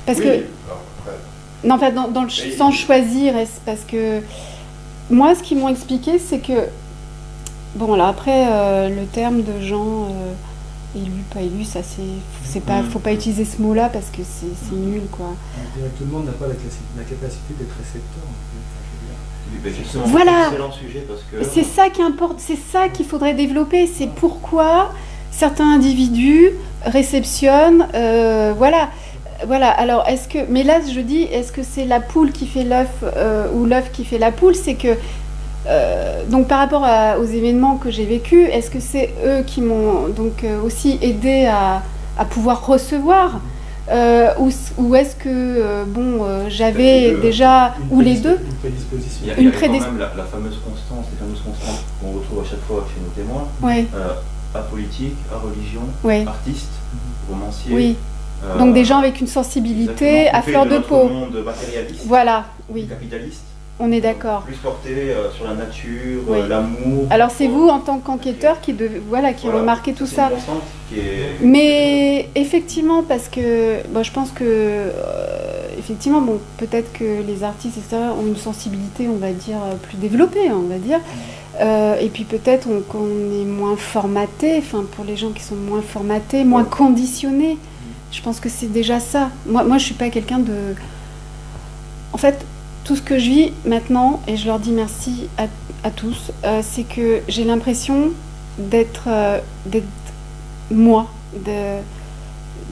Parce oui, que... alors, après... Non, en fait, dans le sans choisir, parce que moi, ce qu'ils m'ont expliqué, c'est que... Bon, là, après, le terme de gens élus, pas élus, ça, c'est pas... Faut pas utiliser ce mot-là parce que c'est nul, quoi. Tout le monde n'a pas la capacité d'être récepteur, en fait. Voilà, que... c'est ça qui importe, c'est ça qu'il faudrait développer, c'est pourquoi certains individus réceptionnent, voilà. Alors est-ce que, mais là je dis, est-ce que c'est la poule qui fait l'œuf ou l'œuf qui fait la poule? C'est que donc par rapport aux événements que j'ai vécus, est-ce que c'est eux qui m'ont donc aussi aidé à pouvoir recevoir? Ou est-ce que j'avais déjà, ou les deux, il y a quand même la fameuse constance, les fameuses constantes qu'on retrouve à chaque fois chez nos témoins, oui. À politique, à religion, oui. artistes, romanciers. Oui. Donc des gens avec une sensibilité à fleur de peau. Monde matérialiste, voilà, oui. Capitaliste. On est d'accord. Plus porté sur la nature, oui. L'amour. Alors c'est vous, en tant qu'enquêteur, qui remarquez tout ça. Est... Mais effectivement, parce que je pense que effectivement, bon, peut-être que les artistes, etc., ont une sensibilité, on va dire, plus développée, on va dire. Et puis peut-être qu'on est moins formaté, enfin pour les gens qui sont moins formatés, moins conditionnés. Je pense que c'est déjà ça. Moi je suis pas quelqu'un de... En fait, tout ce que je vis maintenant, et je leur dis merci à tous, c'est que j'ai l'impression d'être moi,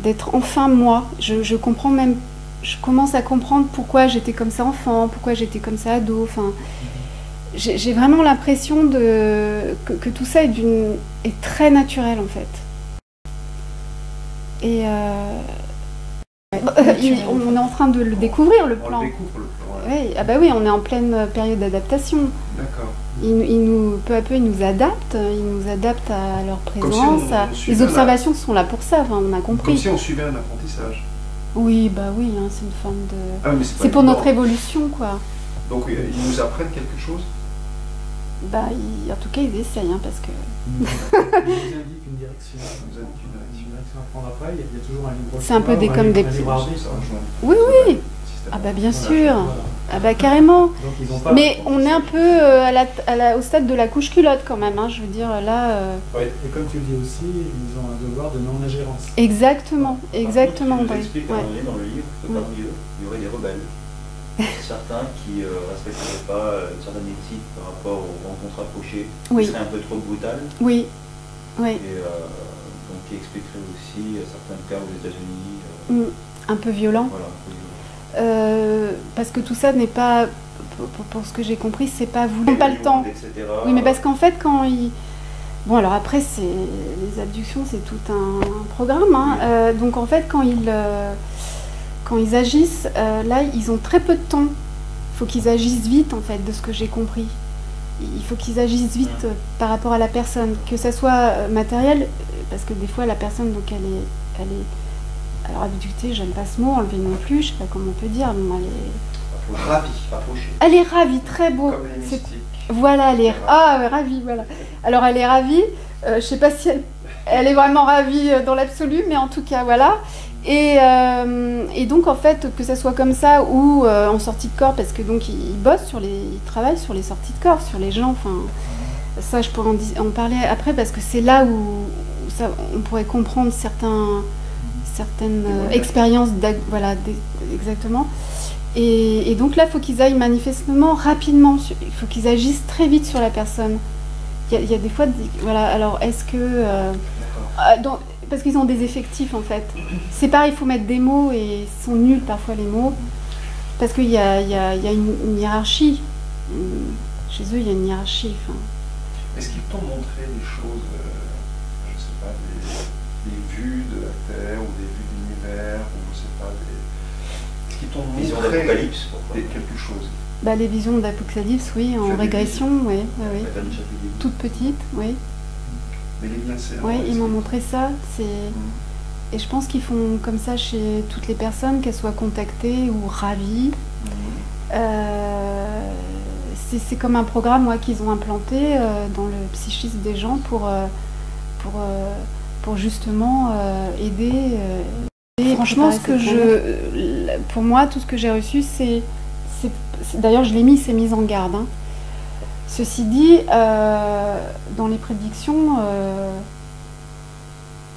d'être enfin moi. Je comprends même, je commence à comprendre pourquoi j'étais comme ça enfant, pourquoi j'étais comme ça ado. Enfin, j'ai vraiment l'impression que tout ça est très naturel en fait. Et on est en train de le découvrir, le plan. On le découvre, le plan. Ouais. Oui, ah bah oui, on est en pleine période d'adaptation. D'accord. Peu à peu, ils nous adaptent à leur présence. Si les observations sont là pour ça, enfin, on a compris. Comme si on suivait un apprentissage. Oui, bah oui, hein, c'est une forme de... Ah, c'est pour notre évolution, quoi. Donc, ils nous apprennent quelque chose? Bah, en tout cas, ils essayent, hein, parce que... Ils nous indiquent une direction. À prendre après, il y a toujours un livre. C'est un peu comme des petits... Oui, oui. Ah bah bien sûr. Voilà. Ah bah carrément. Donc, mais on est un peu au stade de la couche culotte quand même, hein, je veux dire, là... Oui. Et comme tu le dis aussi, ils ont un devoir de non-ingérence. Exactement, exactement. Tu expliques dans le livre que parmi eux, il y aurait des rebelles. certains qui ne respecteraient pas une certaine éthique par rapport aux rencontres approchées, oui. qui serait un peu trop brutal. Oui, oui. Et donc qui expliquerait aussi certains cas aux États-Unis. Un peu violent. Voilà, un peu violent. Parce que tout ça n'est pas, pour ce que j'ai compris, c'est pas voulu. Ils n'ont pas le temps. Etc. Oui, mais parce qu'en fait, quand ils... Bon, alors après, les abductions, c'est tout un programme. Hein. Donc en fait, quand ils agissent, là, ils ont très peu de temps. Il faut qu'ils agissent vite, en fait, de ce que j'ai compris. Il faut qu'ils agissent vite par rapport à la personne, que ça soit matériel, parce que des fois, la personne, donc, elle est alors abductée, j'aime pas ce mot, enlevée non plus, je sais pas comment on peut dire, mais elle est... Ravie, approchée. Elle est ravie, très beau. Comme les mystiques. Voilà, elle est ravie, voilà. Alors elle est ravie, je sais pas si elle est vraiment ravie dans l'absolu, mais en tout cas, voilà. Et donc en fait, que ça soit comme ça ou en sortie de corps, parce que donc ils bossent ils travaillent sur les sorties de corps, sur les gens, enfin, ça je pourrais en parler après, parce que c'est là où ça, on pourrait comprendre certaines expériences, voilà, exactement. Et donc là, il faut qu'ils aillent manifestement rapidement, il faut qu'ils agissent très vite sur la personne. Il y a des fois, voilà, alors est-ce que... parce qu'ils ont des effectifs en fait. C'est pareil, il faut mettre des mots et ils sont nuls parfois les mots. Parce qu'il y a une hiérarchie. Chez eux, il y a une hiérarchie. Enfin. Est-ce qu'ils t'ont montré des choses, je ne sais pas, des vues de la Terre ou des vues de l'univers, ou je ne sais pas, est-ce qu'ils t'ont montré quelque chose? Bah, les visions d'Apocalypse, oui, en régression, oui. Toute petite, oui. Mais les bienséants. Oui, ils m'ont montré ça. Et je pense qu'ils font comme ça chez toutes les personnes, qu'elles soient contactées ou ravies. C'est comme un programme, moi, qu'ils ont implanté dans le psychisme des gens pour justement aider. Et franchement, pour moi, tout ce que j'ai reçu, d'ailleurs, je l'ai mis, c'est mise en garde. Hein. Ceci dit, dans les prédictions,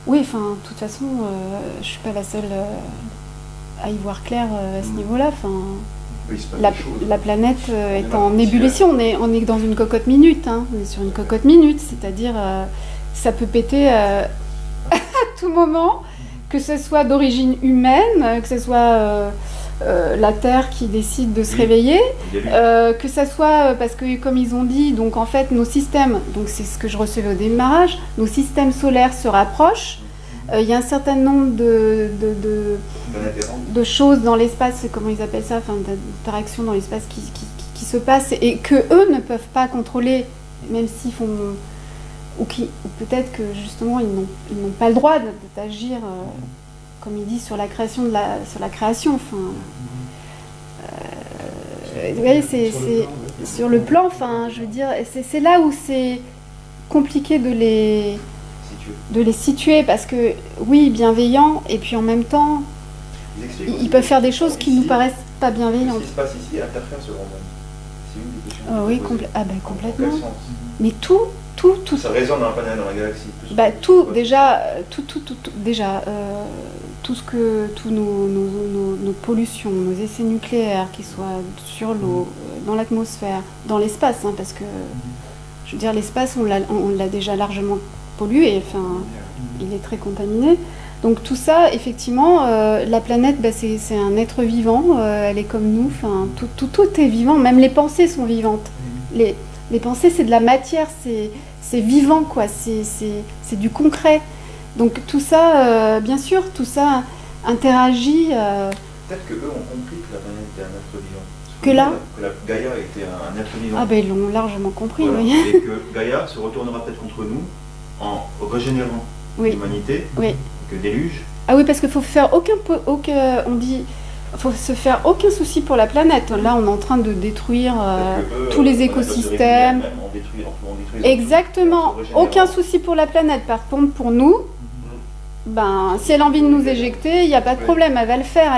oui, enfin, de toute façon, je suis pas la seule à y voir clair à ce niveau-là. Enfin, la planète est en ébullition. On est dans une cocotte minute. Hein. On est sur une cocotte minute, c'est-à-dire ça peut péter à tout moment, que ce soit d'origine humaine, que ce soit la Terre qui décide de se réveiller, que ça soit parce que, comme ils ont dit, donc en fait nos systèmes, donc c'est ce que je recevais au démarrage, nos systèmes solaires se rapprochent. Il y a un certain nombre de choses dans l'espace, comment ils appellent ça, enfin d'interactions dans l'espace qui se passent et que eux ne peuvent pas contrôler, même s'ils font, ou peut-être que justement ils n'ont pas le droit d'agir. Comme il dit, sur la création sur la création. Enfin, vous voyez, c'est sur le plan. Enfin, je veux dire, c'est là où c'est compliqué de les situer, parce que oui, bienveillants, et puis en même temps, ils peuvent faire des choses qui nous paraissent pas bienveillantes. Ce qui se passe ici interfère sur le monde. Oui, complètement. Mais tout. Ça résonne dans la planète, dans la galaxie. Toutes nos pollutions, nos essais nucléaires, qu'ils soient sur l'eau, dans l'atmosphère, dans l'espace, hein, parce que, je veux dire, l'espace, on l'a déjà largement pollué, enfin, il est très contaminé. Donc tout ça, effectivement, la planète, c'est un être vivant, elle est comme nous, enfin, tout est vivant, même les pensées sont vivantes. Les pensées, c'est de la matière, c'est vivant, quoi, c'est du concret. Donc tout ça, bien sûr, tout ça interagit. Peut-être qu'eux ont compris que la planète était un être vivant. Que la Gaïa était un être vivant. Ah ben ils l'ont largement compris, voilà. Oui. Et que Gaïa se retournera peut-être contre nous en régénérant l'humanité, que déluge. Ah oui, parce qu'il faut faire faut se faire aucun souci pour la planète. Là, on est en train de détruire tous les écosystèmes. Exactement. Aucun souci pour la planète. Par contre, pour nous, si elle a envie de nous éjecter, il n'y a pas de problème. Elle va le faire.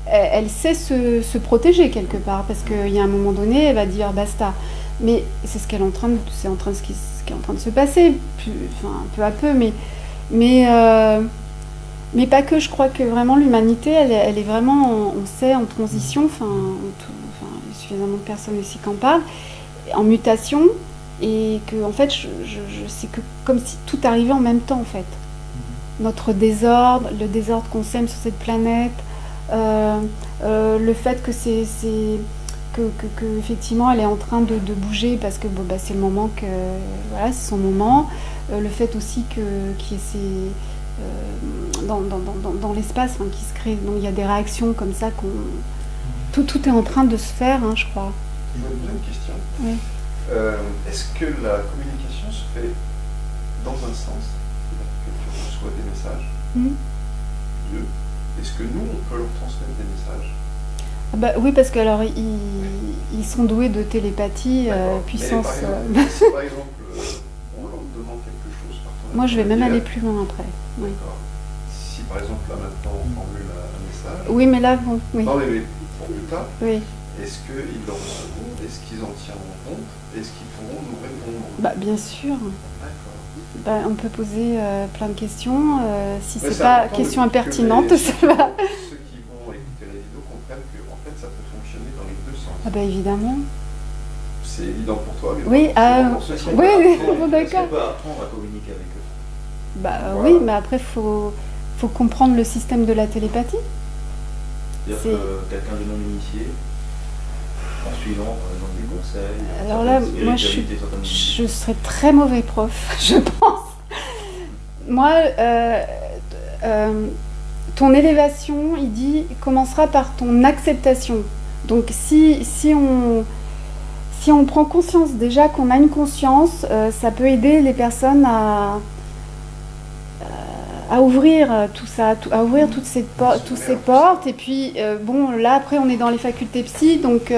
Elle sait se protéger quelque part, parce qu'il y a un moment donné, elle va dire basta. Mais c'est ce qui est en train de se passer, peu à peu. Mais Mais pas que, je crois que vraiment l'humanité, elle est vraiment, on sait, en transition, il y a suffisamment de personnes aussi qui en parlent, en mutation, et que en fait, c'est que comme si tout arrivait en même temps, en fait. Notre désordre, le désordre qu'on sème sur cette planète, le fait que que effectivement elle est en train de bouger parce que bon, bah, c'est le moment que voilà, c'est son moment, le fait aussi qu'il y ait dans l'espace qui se crée, donc il y a des réactions comme ça tout est en train de se faire, je crois. Je vais vous poser une question. Oui. Est-ce que la communication se fait dans un sens, c'est-à-dire que tu reçois des messages d'eux? Est-ce que nous on peut leur transmettre des messages? Bah, oui, parce que alors ils sont doués de télépathie, puissance. Si par exemple on leur demande quelque chose par ton moi je vais même aller plus loin après. Oui. D'accord. Si par exemple là maintenant on formule un message. Oui, mais là bon. Oui. Non mais pour plus tard. Oui. Est-ce qu'ils le recevront? Est-ce qu'ils en tiendront compte? Est-ce qu'ils pourront nous répondre? Bah bien sûr. D'accord. Bah, on peut poser plein de questions. Si c'est pas question impertinente, ça va. Ceux qui vont écouter la vidéo comprennent que en fait ça peut fonctionner dans les deux sens. Ah bah évidemment. C'est évident pour toi, mais oui, bon, d'accord. Est-ce qu'on peut apprendre à communiquer avec eux? Bah voilà. Oui, mais après faut comprendre le système de la télépathie. C'est-à-dire que quelqu'un de non initié, en suivant par exemple des conseils. Alors là, moi je serais très mauvais prof, je pense. Moi, ton élévation, il dit, commencera par ton acceptation. Donc si on prend conscience déjà qu'on a une conscience, ça peut aider les personnes à ouvrir tout ça, à ouvrir toutes ces portes. Et puis, bon, là, après, on est dans les facultés psy, donc,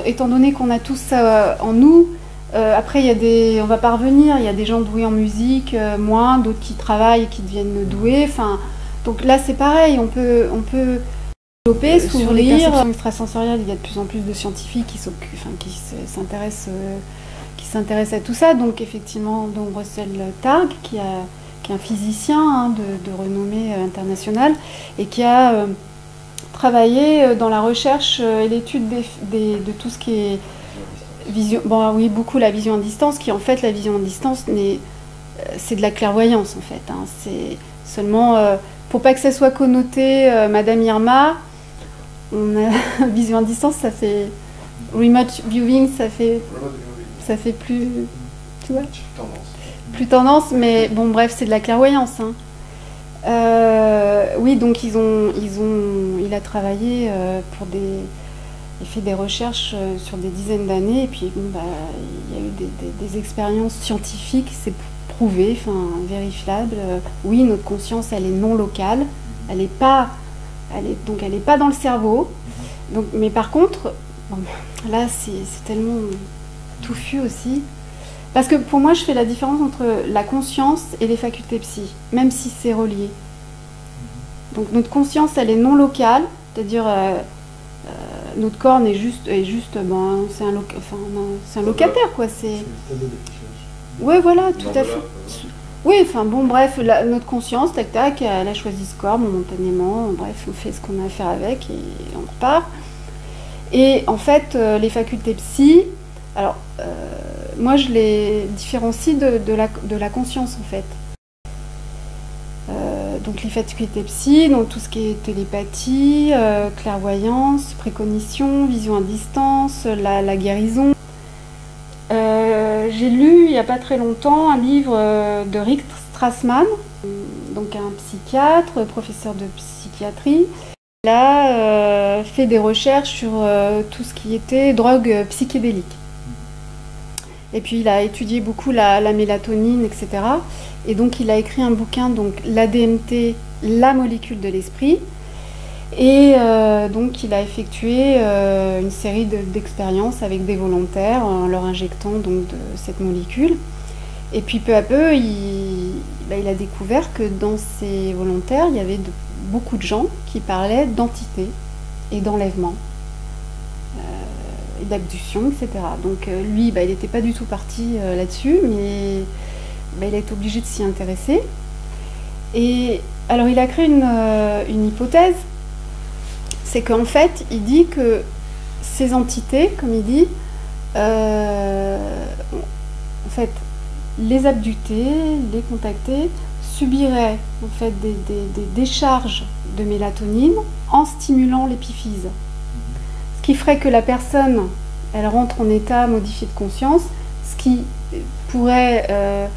étant donné qu'on a tout ça en nous, après, on va pas revenir, il y a des gens doués en musique, moins, d'autres qui travaillent et qui deviennent doués, enfin, donc là, c'est pareil, on peut développer, s'ouvrir. Sur l'extrasensoriel, il y a de plus en plus de scientifiques qui s'intéressent à tout ça, donc effectivement, dont Russell Targ, qui est un physicien de renommée internationale et qui a travaillé dans la recherche et l'étude de tout ce qui est vision. Bon, oui, beaucoup la vision à distance, qui en fait, la vision à distance, c'est de la clairvoyance en fait. C'est seulement, pour pas que ça soit connoté Madame Irma, vision à distance, ça fait remote viewing, ça fait plus, tu vois, plus tendance, mais bon, bref, c'est de la clairvoyance. Oui, donc il a travaillé il fait des recherches sur des dizaines d'années, et puis bon, bah, il y a eu des expériences scientifiques, c'est prouvé, vérifiable. Oui, notre conscience, elle est non locale, elle est pas dans le cerveau. Donc, mais par contre, bon, là, c'est tellement touffu aussi. Parce que pour moi, je fais la différence entre la conscience et les facultés psy, même si c'est relié. Donc notre conscience, elle est non locale, c'est-à-dire notre corps est juste ben, c'est un locataire, quoi. Oui, voilà, tout à fait. Oui, enfin bon, bref, notre conscience, tac tac, elle a choisi ce corps momentanément, bref, on fait ce qu'on a à faire avec et on repart. Et en fait, les facultés psy, alors moi je les différencie de la conscience en fait. Donc les facultés psy, donc tout ce qui est télépathie, clairvoyance, précognition, vision à distance, la guérison. J'ai lu il n'y a pas très longtemps un livre de Rick Strassman, donc un psychiatre, professeur de psychiatrie. Il a fait des recherches sur tout ce qui était drogue psychédélique. Et puis il a étudié beaucoup la mélatonine, etc. Et donc il a écrit un bouquin, donc l'ADMT, la molécule de l'esprit. Et donc il a effectué une série d'expériences avec des volontaires en leur injectant donc de cette molécule. Et puis peu à peu, il a découvert que dans ces volontaires, il y avait beaucoup de gens qui parlaient d'entités et d'enlèvement, et d'abduction, etc. Donc lui, il n'était pas du tout parti là-dessus, mais il a été obligé de s'y intéresser. Et alors il a créé une hypothèse, c'est qu'en fait, il dit que ces entités, comme il dit, en fait, les abductés, les contactés, subiraient en fait des décharges de mélatonine en stimulant l'épiphyse. Ce qui ferait que la personne, elle rentre en état modifié de conscience, ce qui pourrait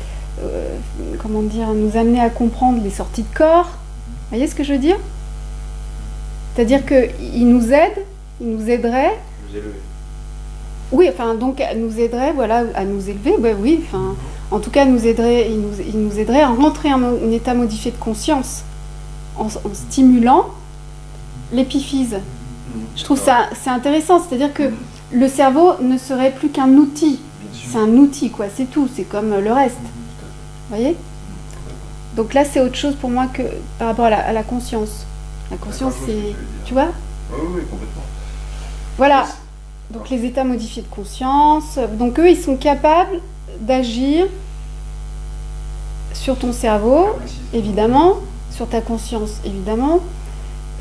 comment dire, nous amener à comprendre les sorties de corps. Vous voyez ce que je veux dire? C'est-à-dire qu'il nous aide, il nous aiderait. Nous élever. Oui, enfin, donc, nous aiderait, voilà, à nous élever, ben oui, enfin, en tout cas, nous aiderait, il nous aiderait à rentrer en un état modifié de conscience en stimulant l'épiphyse. Je trouve ça c'est intéressant, c'est-à-dire que le cerveau ne serait plus qu'un outil. C'est un outil, quoi, c'est tout, c'est comme le reste. Vous voyez? Donc là, c'est autre chose pour moi que par rapport à la conscience. La conscience, c'est... Tu vois? Oui, complètement. Voilà. Donc les états modifiés de conscience. Donc eux, ils sont capables d'agir sur ton cerveau, évidemment, sur ta conscience, évidemment,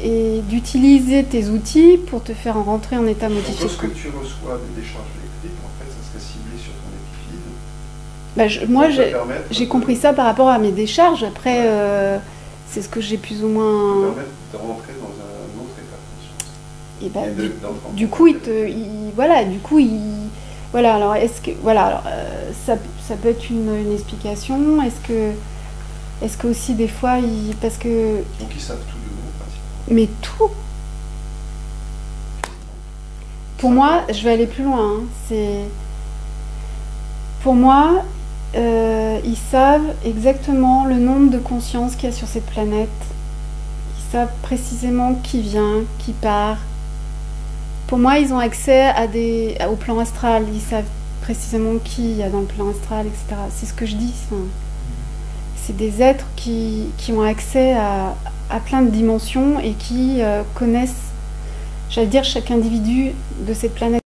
et d'utiliser tes outils pour te faire rentrer en état modifié. Lorsque tu reçois des décharges électriques, en fait, ça serait ciblé sur ton épiphyse. Moi, j'ai compris ça par rapport à mes décharges. Après, c'est ce que j'ai plus ou moins... Ça permet de rentrer dans un autre état de conscience. Et du coup, voilà. Alors, est-ce que, voilà, alors, ça peut être une explication. Est-ce que aussi des fois, parce que... Donc ils savent tout de nous, pratiquement. Mais tout. Pour moi, je vais aller plus loin. Pour moi, ils savent exactement le nombre de consciences qu'il y a sur cette planète. Ils savent précisément qui vient, qui part. Pour moi, ils ont accès au plan astral. Ils savent précisément qui il y a dans le plan astral, etc. C'est ce que je dis. C'est des êtres qui ont accès à plein de dimensions et qui connaissent, j'allais dire, chaque individu de cette planète.